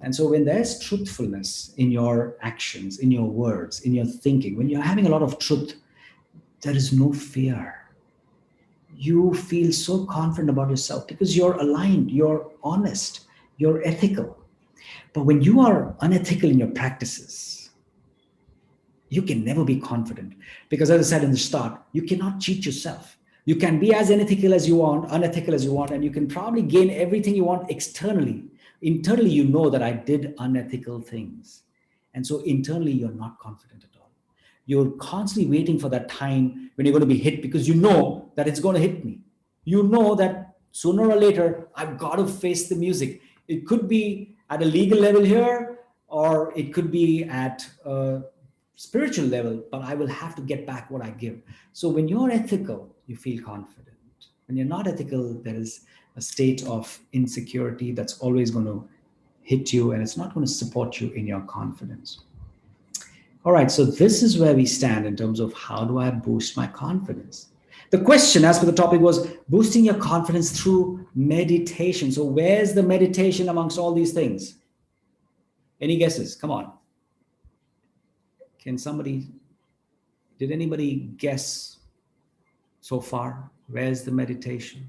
And so when there's truthfulness in your actions, in your words, in your thinking, when you're having a lot of truth, there is no fear. You feel so confident about yourself because you're aligned, you're honest, you're ethical. But when you are unethical in your practices, you can never be confident because, as I said in the start, you cannot cheat yourself. You can be as unethical as you want, unethical as you want, and you can probably gain everything you want externally. Internally, you know that I did unethical things. And so internally, you're not confident at all. You're constantly waiting for that time when you're going to be hit because you know that it's going to hit me. You know that sooner or later, I've got to face the music. It could be at a legal level here, or it could be at a spiritual level, but I will have to get back what I give. So when you're ethical, you feel confident. When you're not ethical, there is a state of insecurity that's always going to hit you and it's not going to support you in your confidence. All right, so this is where we stand in terms of how do I boost my confidence? The question, as per the topic, was boosting your confidence through meditation. So, where's the meditation amongst all these things? Any guesses? Come on. Did anybody guess so far? Where's the meditation?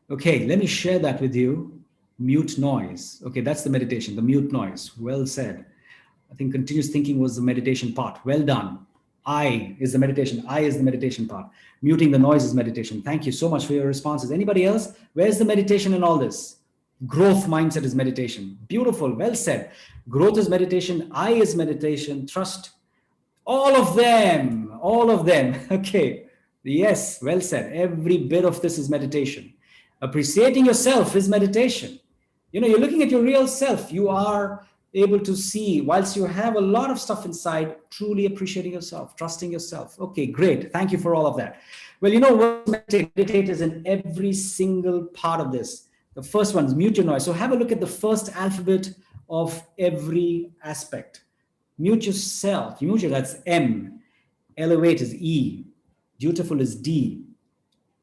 Okay, let me share that with you. Mute noise. Okay, that's the meditation, the mute noise. Well said. I think continuous thinking was the meditation part. Well done. I is the meditation. I is the meditation part. Muting the noise is meditation. Thank you so much for your responses. Anybody else? Where's the meditation in all this? Growth mindset is meditation. Beautiful. Well said. Growth is meditation. I is meditation. Trust. All of them. All of them. Okay. Yes. Well said. Every bit of this is meditation. Appreciating yourself is meditation. You know, you're looking at your real self. You are able to see, whilst you have a lot of stuff inside, truly appreciating yourself, trusting yourself. Okay, great. Thank you for all of that. Well, you know what? Meditate is in every single part of this. The first one is mute your noise. So have a look at the first alphabet of every aspect. Mute yourself. Mute your, that's M. Elevate is E. Dutiful is D.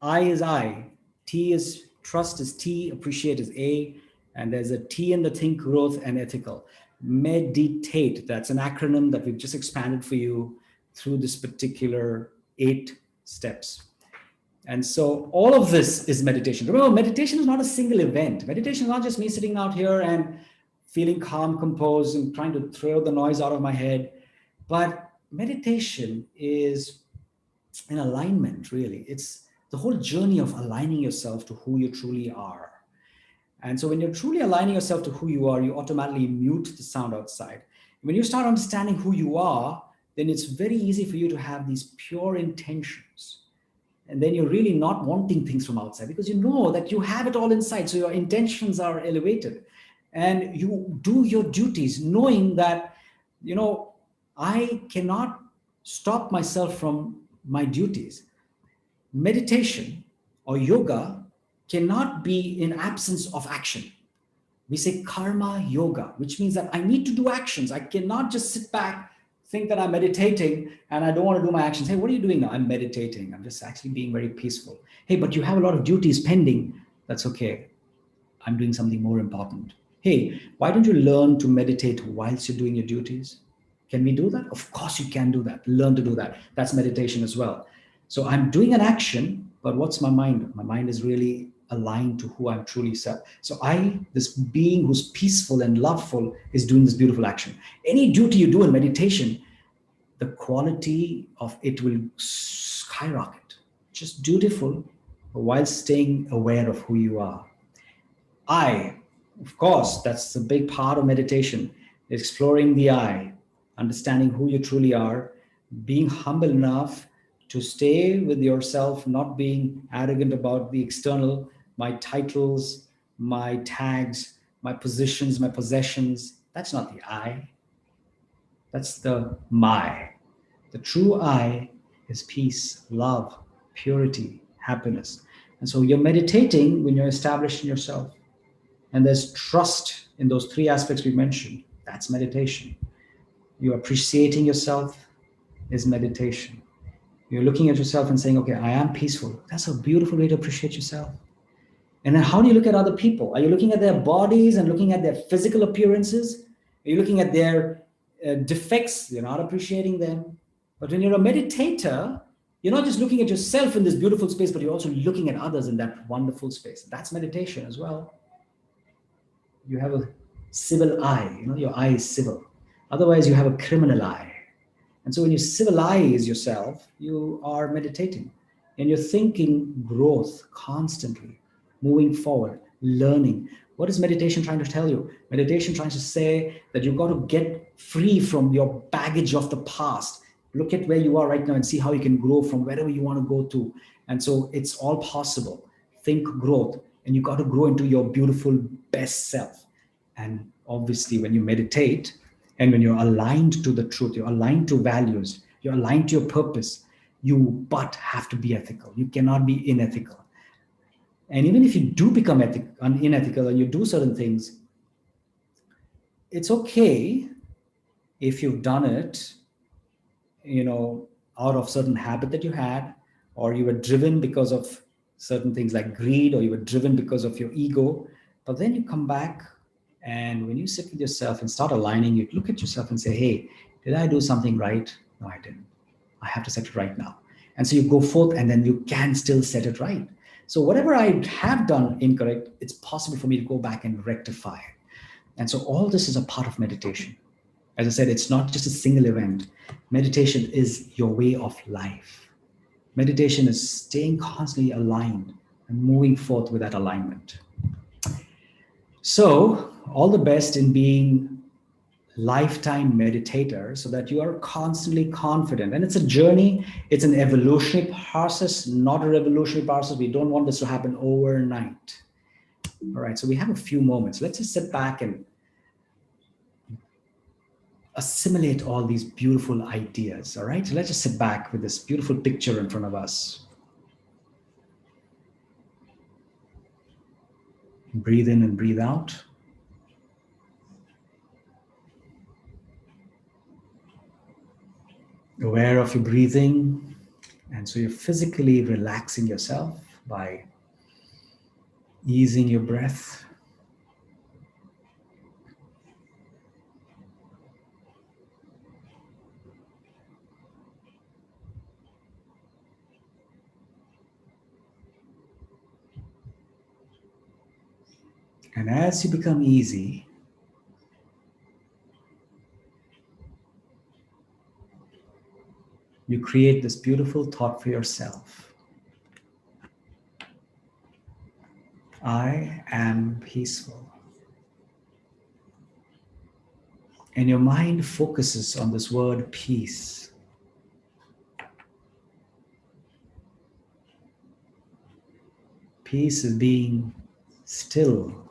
I is I. T is trust is T. Appreciate is A. And there's a T in the think, growth, and ethical. Meditate. That's an acronym that we've just expanded for you through this particular 8 steps. And so all of this is meditation. Remember, meditation is not a single event. Meditation is not just me sitting out here and feeling calm, composed, and trying to throw the noise out of my head. But meditation is an alignment, really. It's the whole journey of aligning yourself to who you truly are. And so when you're truly aligning yourself to who you are, you automatically mute the sound outside. When you start understanding who you are, then it's very easy for you to have these pure intentions. And then you're really not wanting things from outside because you know that you have it all inside. So your intentions are elevated and you do your duties knowing that, I cannot stop myself from my duties. Meditation or yoga cannot be in absence of action. We say karma yoga, which means that I need to do actions. I cannot just sit back, think that I'm meditating and I don't want to do my actions. Hey, what are you doing now? I'm meditating. I'm just actually being very peaceful. Hey, but you have a lot of duties pending. That's okay. I'm doing something more important. Hey, why don't you learn to meditate whilst you're doing your duties? Can we do that? Of course you can do that. Learn to do that. That's meditation as well. So I'm doing an action, but what's my mind? My mind is really aligned to who I'm truly self. So this being who's peaceful and loveful, is doing this beautiful action. Any duty you do in meditation, the quality of it will skyrocket. Just dutiful while staying aware of who you are. I, of course, that's a big part of meditation, exploring the I, understanding who you truly are, being humble enough to stay with yourself, not being arrogant about the external, my titles, my tags, my positions, my possessions. That's not the I, that's the my. The true I is peace, love, purity, happiness. And so you're meditating when you're established in yourself. And there's trust in those three aspects we mentioned. That's meditation. You're appreciating yourself is meditation. You're looking at yourself and saying, okay, I am peaceful. That's a beautiful way to appreciate yourself. And then how do you look at other people? Are you looking at their bodies and looking at their physical appearances? Are you looking at their defects? You're not appreciating them. But when you're a meditator, you're not just looking at yourself in this beautiful space, but you're also looking at others in that wonderful space. That's meditation as well. You have a civil eye, your eye is civil. Otherwise, you have a criminal eye. And so when you civilize yourself, you are meditating and you're thinking growth constantly, moving forward, learning. What is meditation trying to tell you? Meditation trying to say that you've got to get free from your baggage of the past. Look at where you are right now and see how you can grow from wherever you want to go to. And so it's all possible. Think growth, and you got to grow into your beautiful best self. And obviously, when you meditate and when you're aligned to the truth, you're aligned to values, you're aligned to your purpose, you but have to be ethical. You cannot be unethical. And even if you do become unethical and you do certain things, it's okay if you've done it, out of certain habit that you had, or you were driven because of certain things like greed, or you were driven because of your ego. But then you come back, and when you sit with yourself and start aligning, you look at yourself and say, hey, did I do something right? No, I didn't. I have to set it right now. And so you go forth, and then you can still set it right. So whatever I have done incorrect, it's possible for me to go back and rectify it. And so all this is a part of meditation. As I said, it's not just a single event. Meditation is your way of life. Meditation is staying constantly aligned and moving forth with that alignment. So, all the best in being lifetime meditator so that you are constantly confident. And it's a journey, it's an evolutionary process, not a revolutionary process. We don't want this to happen overnight. All right, so we have a few moments. Let's just sit back and assimilate all these beautiful ideas. All right, so let's just sit back with this beautiful picture in front of us. Breathe in and breathe out. Aware of your breathing. And so you're physically relaxing yourself by easing your breath. And as you become easy, you create this beautiful thought for yourself. I am peaceful. And your mind focuses on this word peace. Peace is being still,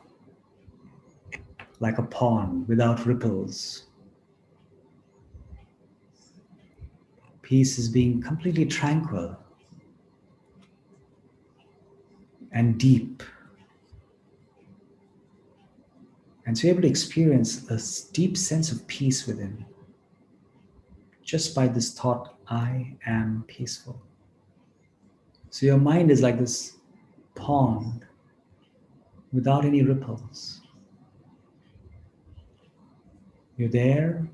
like a pond without ripples. Peace is being completely tranquil and deep. And so you're able to experience a deep sense of peace within just by this thought, I am peaceful. So your mind is like this pond without any ripples. You're there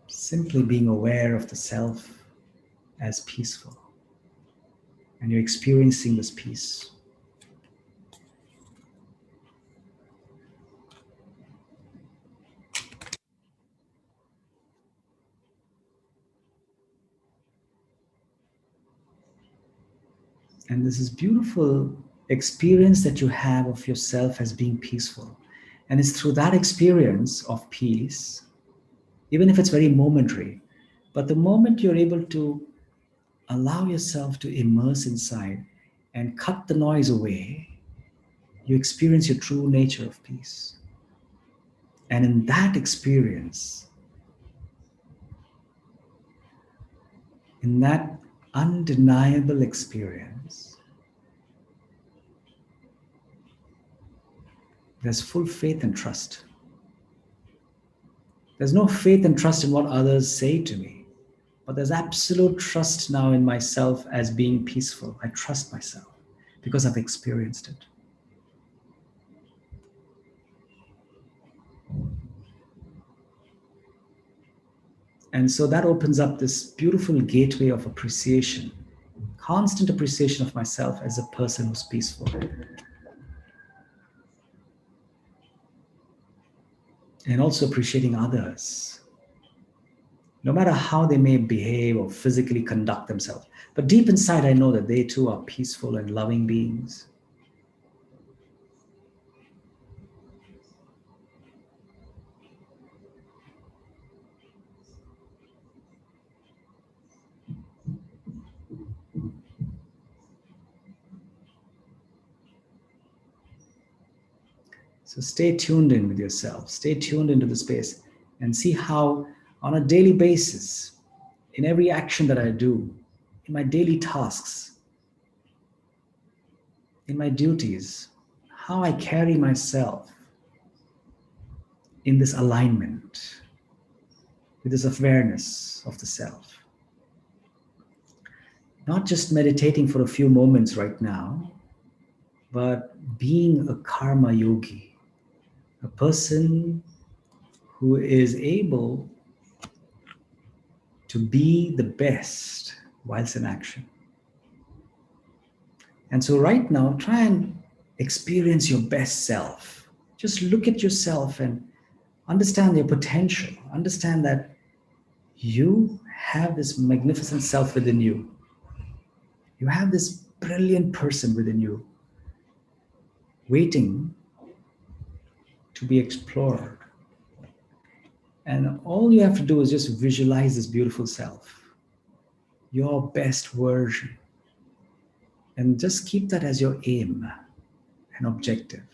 simply being aware of the self as peaceful. And you're experiencing this peace. And this is beautiful experience that you have of yourself as being peaceful. And it's through that experience of peace, even if it's very momentary, but the moment you're able to allow yourself to immerse inside and cut the noise away, you experience your true nature of peace. And in that experience, in that undeniable experience, there's full faith and trust. There's no faith and trust in what others say to me, but there's absolute trust now in myself as being peaceful. I trust myself because I've experienced it. And so that opens up this beautiful gateway of appreciation, constant appreciation of myself as a person who's peaceful. And also appreciating others, no matter how they may behave or physically conduct themselves. But deep inside, I know that they too are peaceful and loving beings. So stay tuned in with yourself, stay tuned into the space, and see how, on a daily basis, in every action that I do, in my daily tasks, in my duties, how I carry myself in this alignment, with this awareness of the self. Not just meditating for a few moments right now, but being a karma yogi, a person who is able to be the best whilst in action. And so right now, try and experience your best self. Just look at yourself and understand your potential. Understand that you have this magnificent self within you. You have this brilliant person within you, waiting to be explored. And all you have to do is just visualize this beautiful self, your best version. And just keep that as your aim and objective,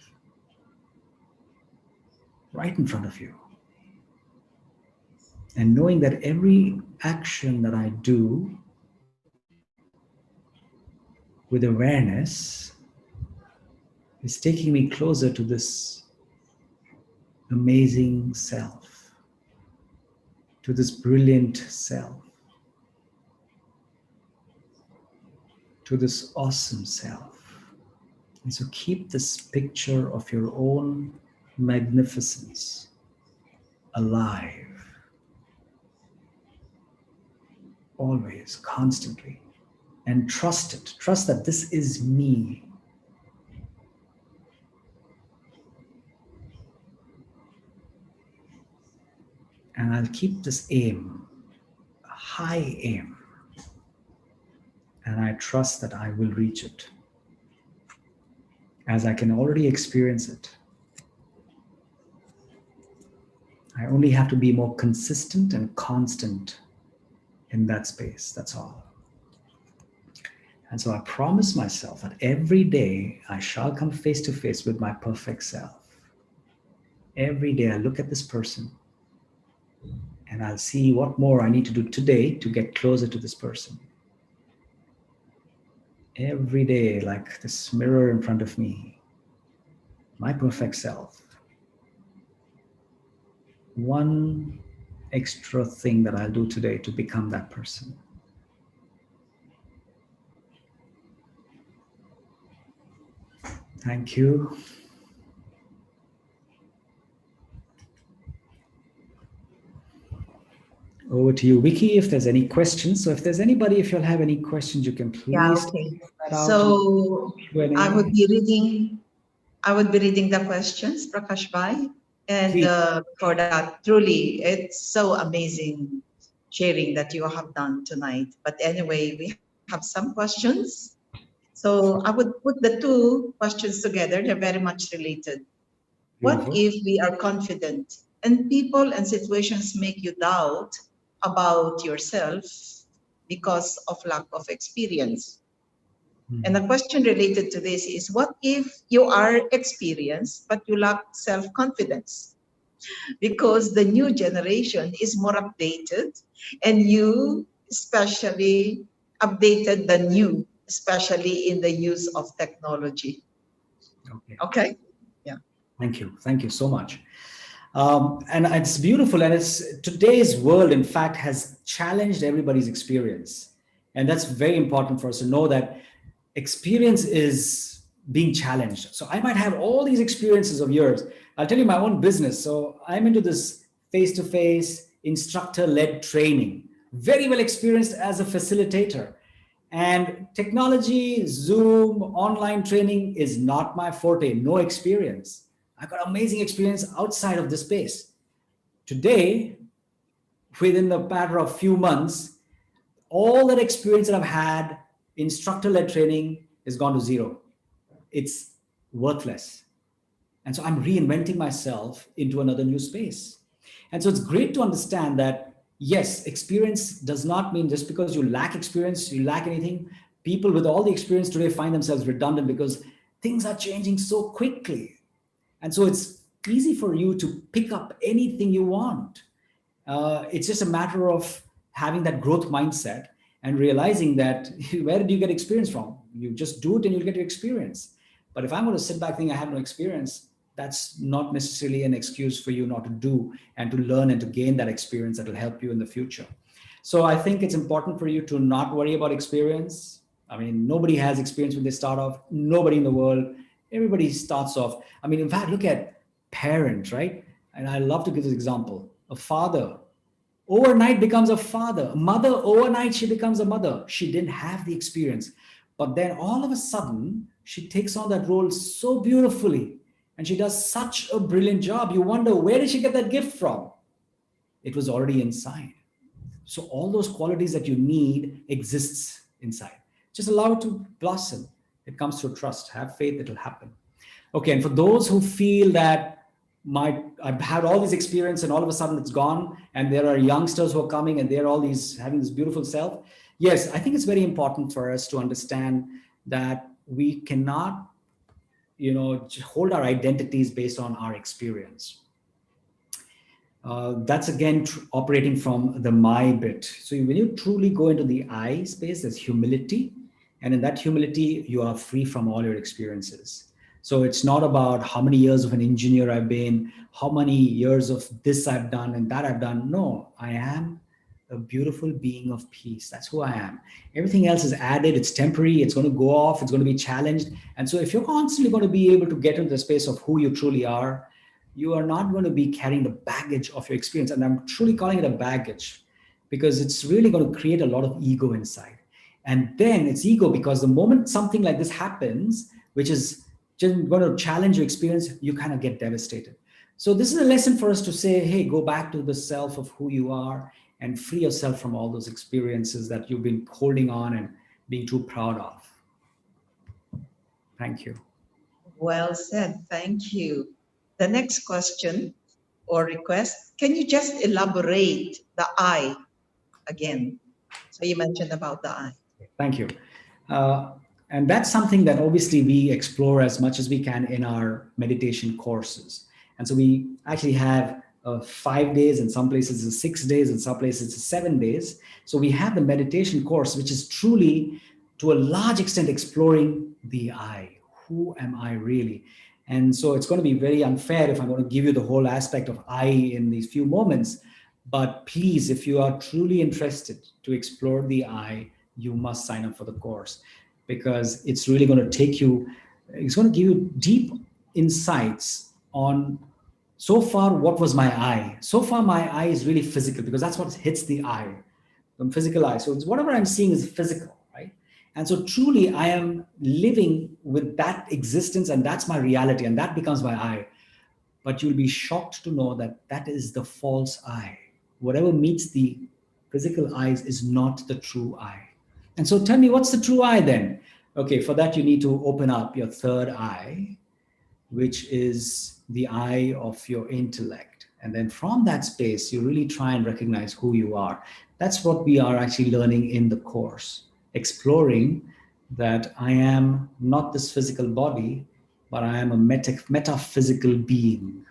right in front of you. And knowing that every action that I do with awareness is taking me closer to this amazing self, to this brilliant self, to this awesome self. And so keep this picture of your own magnificence alive, always, constantly. And trust it. Trust that this is me. And I'll keep this aim, a high aim, and I trust that I will reach it, as I can already experience it. I only have to be more consistent and constant in that space. That's all. And so I promise myself that every day I shall come face to face with my perfect self. Every day I look at this person and I'll see what more I need to do today to get closer to this person. Every day, like this mirror in front of me, my perfect self. One extra thing that I'll do today to become that person. Thank you. Over to you, Vicky, if there's any questions. So if there's anybody, if you'll have any questions, you can Yeah, please okay. type that out in So I would Q&A. be reading the questions, Prakash Bhai. And Please. for that, truly, it's so amazing sharing that you have done tonight. But anyway, we have some questions. So I would put the two questions together. They're very much related. What Beautiful. if we are confident and people and situations make you doubt about yourself because of lack of experience? And the question related to this is, what if you are experienced but you lack self-confidence? Because the new generation is more updated, and you especially updated the new, especially in the use of technology. Okay. Okay? Yeah. Thank you. Thank you so much. And it's beautiful. And it's today's world, in fact, has challenged everybody's experience. And that's very important for us to know that experience is being challenged. So I might have all these experiences of yours. I'll tell you my own business. So I'm into this face to face instructor led training, very well experienced as a facilitator. And technology, Zoom, online training is not my forte, no experience. I got amazing experience outside of this space. Today, within the matter of few months, all that experience that I've had, instructor led training, is gone to zero. It's worthless. And so I'm reinventing myself into another new space. And so it's great to understand that, yes, experience does not mean just because you lack experience, you lack anything. People with all the experience today find themselves redundant because things are changing so quickly. And so it's easy for you to pick up anything you want. It's just a matter of having that growth mindset and realizing that where did you get experience from? You just do it and you'll get your experience. But if I'm going to sit back thinking I have no experience, that's not necessarily an excuse for you not to do and to learn and to gain that experience that will help you in the future. So I think it's important for you to not worry about experience. I mean, nobody has experience when they start off. Nobody in the world. Everybody starts off. I mean, in fact, look at parents, right? And I love to give this example. A father overnight becomes a father. A mother, overnight, she becomes a mother. She didn't have the experience. But then all of a sudden, she takes on that role so beautifully. And she does such a brilliant job. You wonder, where did she get that gift from? It was already inside. So all those qualities that you need exists inside. Just allow it to blossom. It comes through trust. Have faith, it'll happen. Okay, and for those who feel that I've had all this experience and all of a sudden it's gone, and there are youngsters who are coming and they're all these having this beautiful self. Yes, I think it's very important for us to understand that we cannot, hold our identities based on our experience. That's again operating from the my bit. So when you truly go into the I space, there's humility. And in that humility, you are free from all your experiences. So it's not about how many years of an engineer I've been, how many years of this I've done and that I've done. No, I am a beautiful being of peace. That's who I am. Everything else is added. It's temporary. It's going to go off. It's going to be challenged. And so if you're constantly going to be able to get into the space of who you truly are, you are not going to be carrying the baggage of your experience. And I'm truly calling it a baggage because it's really going to create a lot of ego inside. And then it's ego because the moment something like this happens, which is just going to challenge your experience, you kind of get devastated. So this is a lesson for us to say, hey, go back to the self of who you are and free yourself from all those experiences that you've been holding on and being too proud of. Thank you. Well said. Thank you. The next question or request, can you just elaborate the I again? So you mentioned about the I. Thank you. Uh, and that's something that obviously we explore as much as we can in our meditation courses. And so we actually have 5 days, in some places it's 6 days, in some places it's 7 days. So we have the meditation course, which is truly, to a large extent, exploring the I. Who am I really? And so it's going to be very unfair if I'm going to give you the whole aspect of I in these few moments. But please, if you are truly interested to explore the I, you must sign up for the course, because it's really going to take you, it's going to give you deep insights on, so far, what was my I? So far, my I is really physical, because that's what hits the eye, the physical eye. So it's whatever I'm seeing is physical, right? And so truly, I am living with that existence, and that's my reality, and that becomes my I. But you'll be shocked to know that that is the false I. Whatever meets the physical eyes is not the true I. And so tell me, what's the true I then? Okay, for that, you need to open up your third eye, which is the eye of your intellect. And then from that space, you really try and recognize who you are. That's what we are actually learning in the course, exploring that I am not this physical body, but I am a metaphysical being.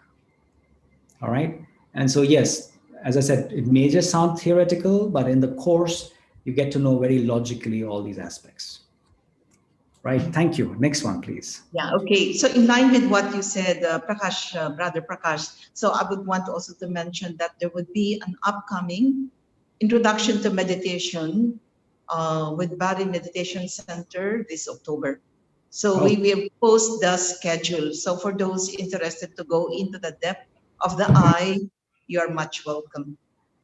All right. And so, yes, as I said, it may just sound theoretical, but in the course, you get to know very logically all these aspects. Right. Thank you. Next one, please. Yeah, okay. So in line with what you said, Prakash, Brother Prakash, so I would want also to mention that there would be an upcoming introduction to meditation with Bari Meditation Center this October. So we Oh, will post the schedule. So for those interested to go into the depth of the eye, you are much welcome.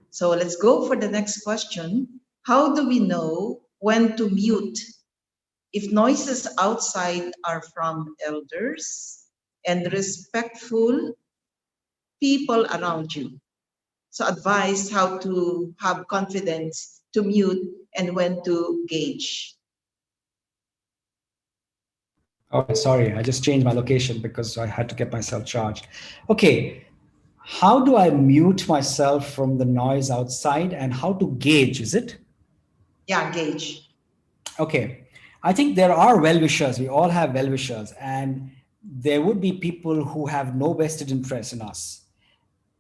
So let's go for the next question. How do we know when to mute if noises outside are from elders and respectful people around you? So advise how to have confidence to mute and when to gauge. all right. Sorry, I just changed my location because I had to get myself charged. Okay. How do I mute myself from the noise outside, and how to gauge? Is it? Yeah, gauge. Okay. I think there are well wishers. We all have well wishers, and there would be people who have no vested interest in us,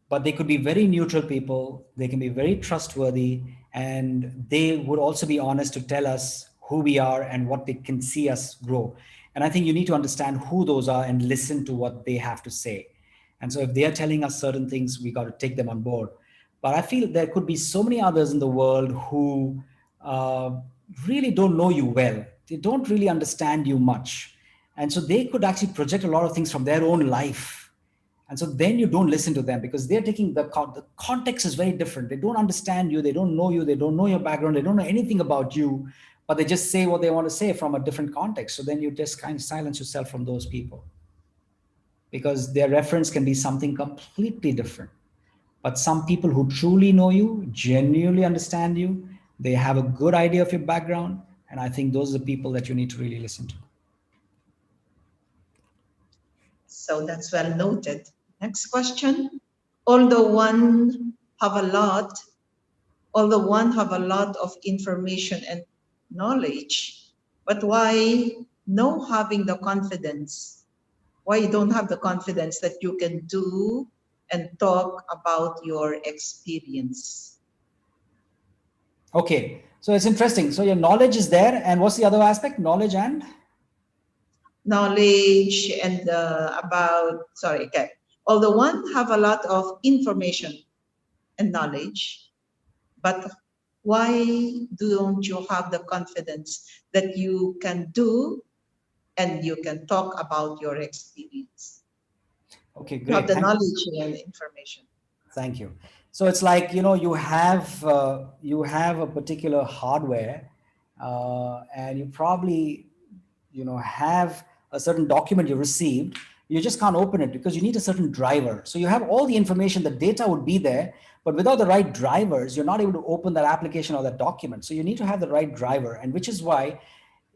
but they could be very neutral people. They can be very trustworthy, and they would also be honest to tell us who we are and what they can see us grow. And I think you need to understand who those are and listen to what they have to say. And so if they are telling us certain things, we got to take them on board. But I feel there could be so many others in the world who uh, really don't know you well. They don't really understand you much. And so they could actually project a lot of things from their own life, and so then you don't listen to them because they're taking the context is very different. They don't understand you, they don't know you, they don't know your background, they don't know anything about you, but they just say what they want to say from a different context. So then you just kind of silence yourself from those people because their reference can be something completely different. But some people who truly know you, genuinely understand you, they have a good idea of your background, and I think those are the people that you need to really listen to. So that's well noted. Next question. Although one have a lot, although one have a lot of information and knowledge, but why no having the confidence? Why you don't have the confidence that you can do and talk about your experience? Okay, so it's interesting. So your knowledge is there, and what's the other aspect? Knowledge and Knowledge and sorry, okay. Although one have a lot of information and knowledge, but why don't you have the confidence that you can do and you can talk about your experience? okay, You have great. the Thank knowledge and information. Thank you. So it's like, you have a particular hardware, and you probably, have a certain document you received. you just can't open it because you need a certain driver. So you have all the information, the data would be there, but without the right drivers, you're not able to open that application or that document. So you need to have the right driver, and which is why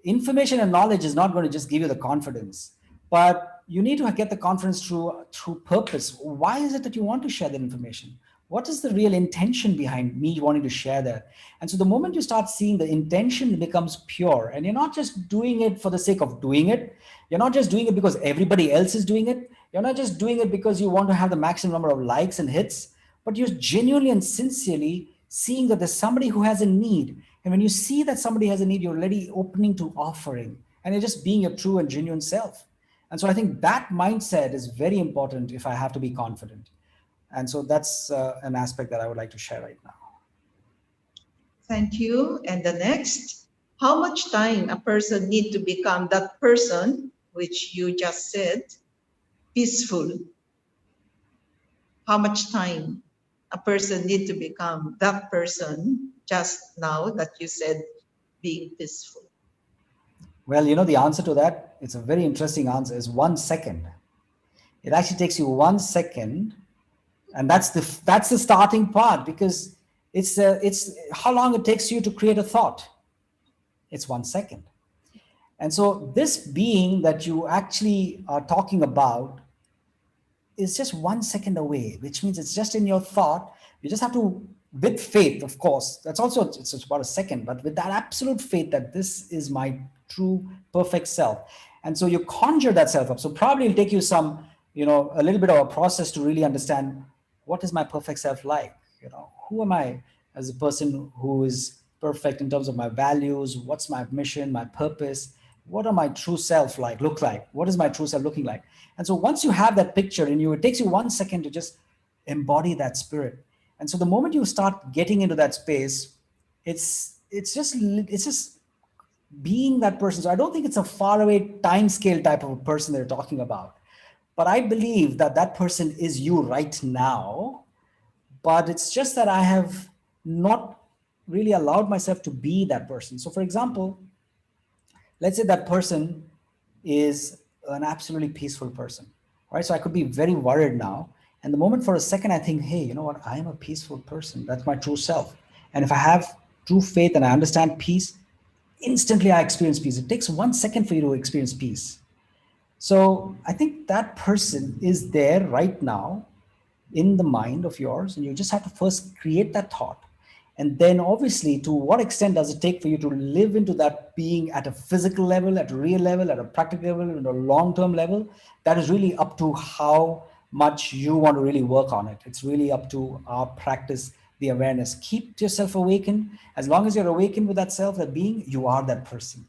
information and knowledge is not going to just give you the confidence, but you need to get the confidence through purpose. Why is it that you want to share that information? What is the real intention behind me wanting to share that? And so the moment you start seeing the intention becomes pure, and you're not just doing it for the sake of doing it, you're not just doing it because everybody else is doing it, you're not just doing it because you want to have the maximum number of likes and hits, but you're genuinely and sincerely seeing that there's somebody who has a need. And when you see that somebody has a need, you're already opening to offering, and you're just being your true and genuine self. And so I think that mindset is very important if I have to be confident. And so that's an aspect that I would like to share right now. Thank you. And the next, how much time a person need to become that person, which you just said, peaceful? How much time a person need to become that person just now that you said being peaceful? Well, the answer to that, it's a very interesting answer, is 1 second. It actually takes you 1 second, and that's the starting part, because it's how long it takes you to create a thought. It's 1 second. And so this being that you actually are talking about is just 1 second away, which means it's just in your thought. You just have to, with faith, of course, that's also, it's about a second, but with that absolute faith that this is my true perfect self. And so you conjure that self up. So probably it'll take you some, a little bit of a process to really understand, what is my perfect self like? Who am I as a person who is perfect in terms of my values? What's my mission, my purpose? What are my true self look like? What is my true self looking like? And so once you have that picture in you, it takes you 1 second to just embody that spirit. And so the moment you start getting into that space, it's just being that person. So I don't think it's a faraway time scale type of a person they're talking about, but I believe that that person is you right now. But it's just that I have not really allowed myself to be that person. So for example, let's say that person is an absolutely peaceful person, right? So I could be very worried now. And the moment for a second, I think, hey, you know what? I am a peaceful person. That's my true self. And if I have true faith and I understand peace, instantly I experience peace. It takes 1 second for you to experience peace. So I think that person is there right now in the mind of yours, and you just have to first create that thought. And then obviously, to what extent does it take for you to live into that being at a physical level, at a real level, at a practical level, at a long-term level? That is really up to how much you want to really work on it. It's really up to our practice, the awareness. Keep yourself awakened. As long as you're awakened with that self, that being, you are that person.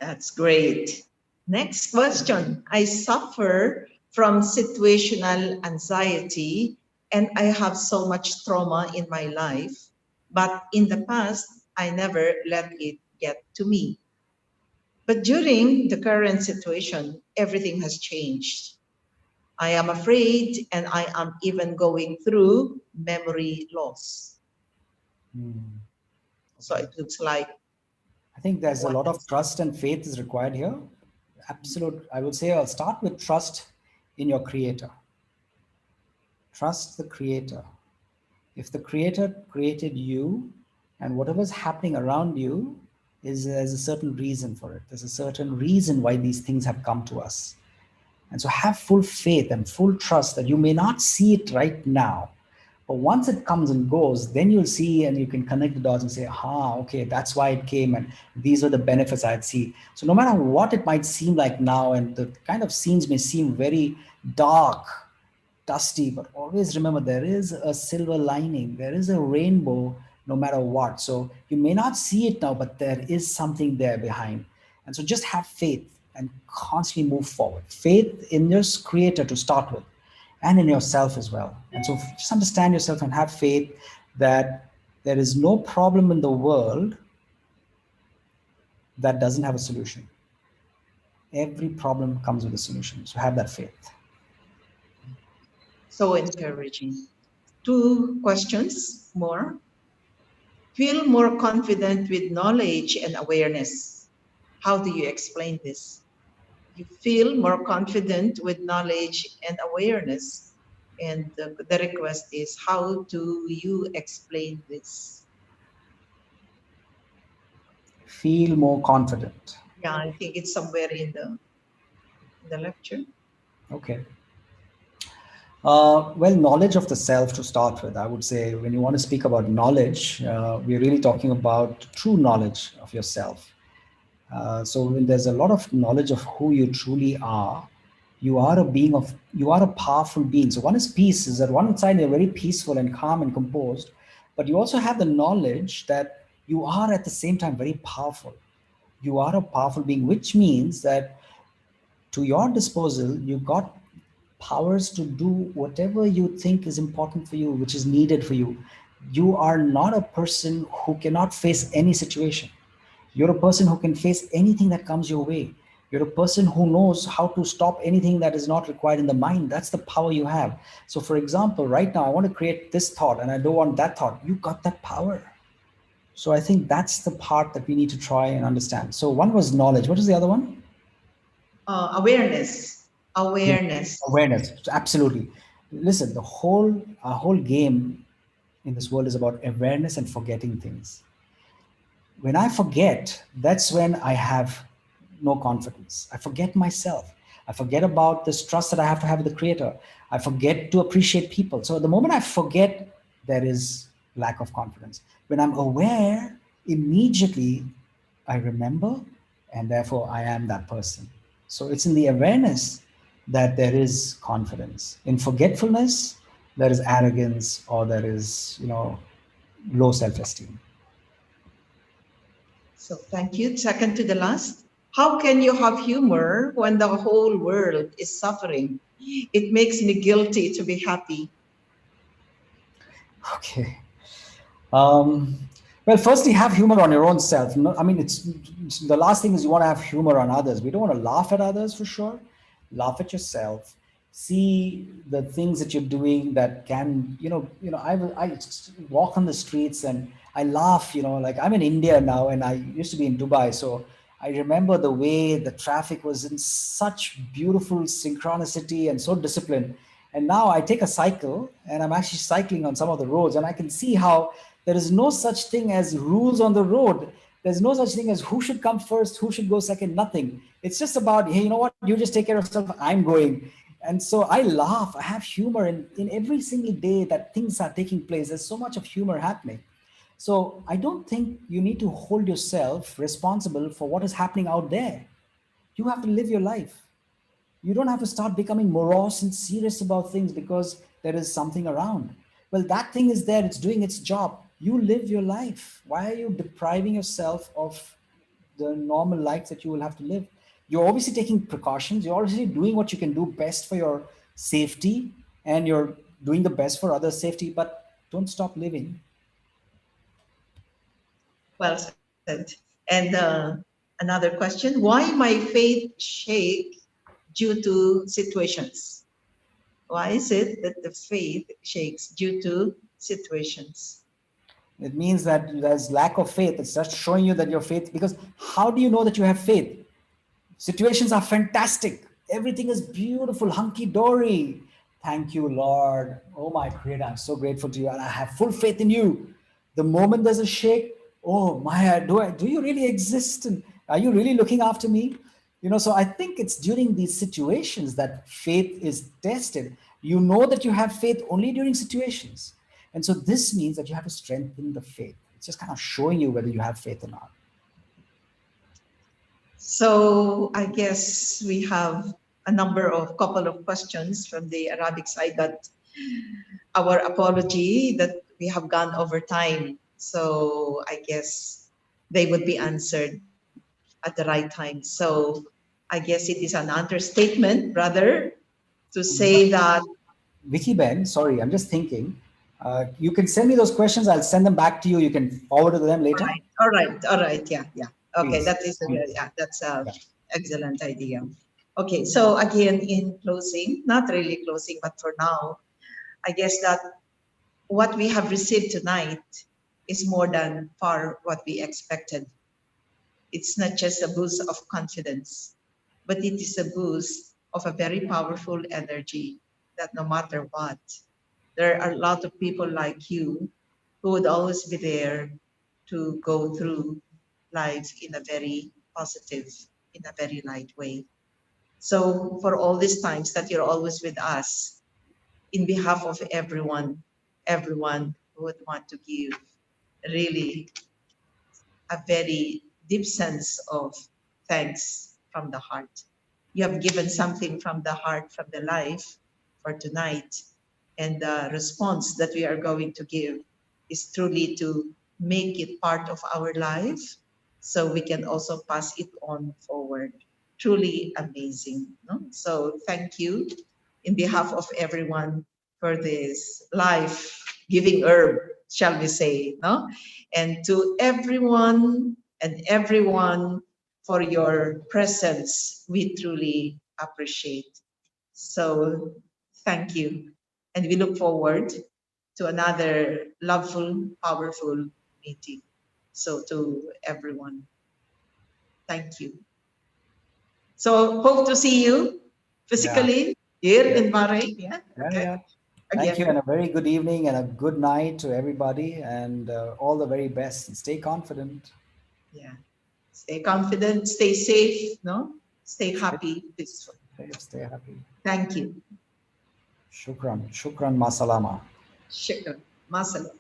That's great. Next question. I suffer from situational anxiety and I have so much trauma in my life, but in the past, I never let it get to me. But during the current situation, everything has changed. I am afraid and I am even going through memory loss. So it looks like I think there's a what lot of trust and faith is required here. Absolute. I would say I'll start with trust in your creator. Trust the creator. If the creator created you, and whatever's happening around you there's a certain reason for it. There's a certain reason why these things have come to us. And so have full faith and full trust that you may not see it right now, but once it comes and goes, then you'll see and you can connect the dots and say, okay, that's why it came, and these are the benefits I'd see. So no matter what it might seem like now, and the kind of scenes may seem very dark, dusty, but always remember there is a silver lining, there is a rainbow no matter what. So you may not see it now, but there is something there behind. And so just have faith and constantly move forward. Faith in your creator to start with, and in yourself as well. And so just understand yourself and have faith that there is no problem in the world that doesn't have a solution. Every problem comes with a solution. So have that faith. so encouraging. Two questions more. Feel more confident with knowledge and awareness. How do you explain this? you feel more confident with knowledge and awareness. And the request is, how do you explain this? Feel more confident. Yeah, I think it's somewhere in the lecture. Okay. Well, knowledge of the self to start with. I would say when you want to speak about knowledge, we're really talking about true knowledge of yourself. So when there's a lot of knowledge of who you truly are, you are a powerful being. So one is peace, is that one side you're very peaceful and calm and composed, but you also have the knowledge that you are at the same time very powerful. You are a powerful being, which means that to your disposal, you got powers to do whatever you think is important for you, which is needed for you. You are not a person who cannot face any situation. You're a person who can face anything that comes your way. You're a person who knows how to stop anything that is not required in the mind. That's the power you have. So, for example, right now, I want to create this thought and I don't want that thought. You got that power. So, I think that's the part that we need to try and understand. So, one was knowledge. What was the other one? Awareness. Yeah, Awareness. awareness. Absolutely. Listen, the whole our whole game in this world is about awareness and forgetting things. When I forget, that's when I have no confidence. I forget myself. I forget about this trust that I have to have with the creator. I forget to appreciate people. So the moment I forget, there is lack of confidence. When I'm aware, immediately I remember, and therefore I am that person. So it's in the awareness that there is confidence. In forgetfulness, there is arrogance or there is, low self-esteem. So thank you. Second to the last. How can you have humor when the whole world is suffering? It makes me guilty to be happy. Okay. Um, well, firstly, have humor on your own self. No, I mean, it's the last thing is you want to have humor on others. We don't want to laugh at others for sure. Laugh at yourself. See the things that you're doing that can, I walk on the streets and I laugh. Like I'm in India now, and I used to be in Dubai, so I remember the way the traffic was in such beautiful synchronicity and so disciplined. And now I take a cycle and I'm actually cycling on some of the roads, and I can see how there is no such thing as rules on the road. There's no such thing as who should come first, who should go second, nothing. It's just about, hey, you know what? You just take care of yourself. I'm going. And so I laugh. I have humor in every single day that things are taking place. There's so much of humor happening. So I don't think you need to hold yourself responsible for what is happening out there. You have to live your life. You don't have to start becoming morose and serious about things because there is something around. Well, that thing is there, it's doing its job. You live your life. Why are you depriving yourself of the normal life that you will have to live? You're obviously taking precautions. You're obviously doing what you can do best for your safety, and you're doing the best for others' safety, but don't stop living. Well said. And another question, why my faith shake due to situations? Why is it that the faith shakes due to situations? It means that there's lack of faith. It's just showing you that your faith, because how do you know that you have faith? Situations are fantastic. Everything is beautiful, hunky dory. Thank you, Lord. Oh, my Creator, I'm so grateful to you, and I have full faith in you. The moment there's a shake, oh my, do you really exist? And are you really looking after me? So I think it's during these situations that faith is tested. You know that you have faith only during situations. And so this means that you have to strengthen the faith. It's just kind of showing you whether you have faith or not. So I guess we have a number of couple of questions from the Arabic side, but our apology that we have gone over time. So I guess they would be answered at the right time. So I guess it is an understatement, rather, to say that. Vicky Ben, sorry, I'm just thinking. You can send me those questions. I'll send them back to you. You can forward to them All later. right, all right, all right. Yeah, yeah. Okay, Please. that is a Please. yeah, that's a Yeah. excellent idea. Okay, so again, in closing, not really closing, but for now, I guess that what we have received tonight is more than far what we expected. It's not just a boost of confidence. but it is a boost of a very powerful energy that no matter what, there are a lot of people like you who would always be there to go through life in a very positive, in a very light way. So for all these times that you're always with us, in behalf of everyone who would want to give really a very deep sense of thanks from the heart. You have given something from the heart, from the life for tonight. And the response that we are going to give is truly to make it part of our life so we can also pass it on forward. Truly amazing. No? So thank you in behalf of everyone for this life giving herb, shall we say, no? And to everyone for your presence, we truly appreciate. So thank you. And we look forward to another loveful, powerful meeting. So to everyone, thank you. So hope to see you Yeah. physically here Yeah. in Bahrain. Yeah. Yeah. Okay. Yeah. Thank you, Again. and a very good evening and a good night to everybody, and all the very best. And stay confident. Yeah. Stay confident, stay safe, no? Stay Stay happy, peaceful. safe, stay happy. Thank you. Shukran. Shukran. Masalama. Shukran. Masala.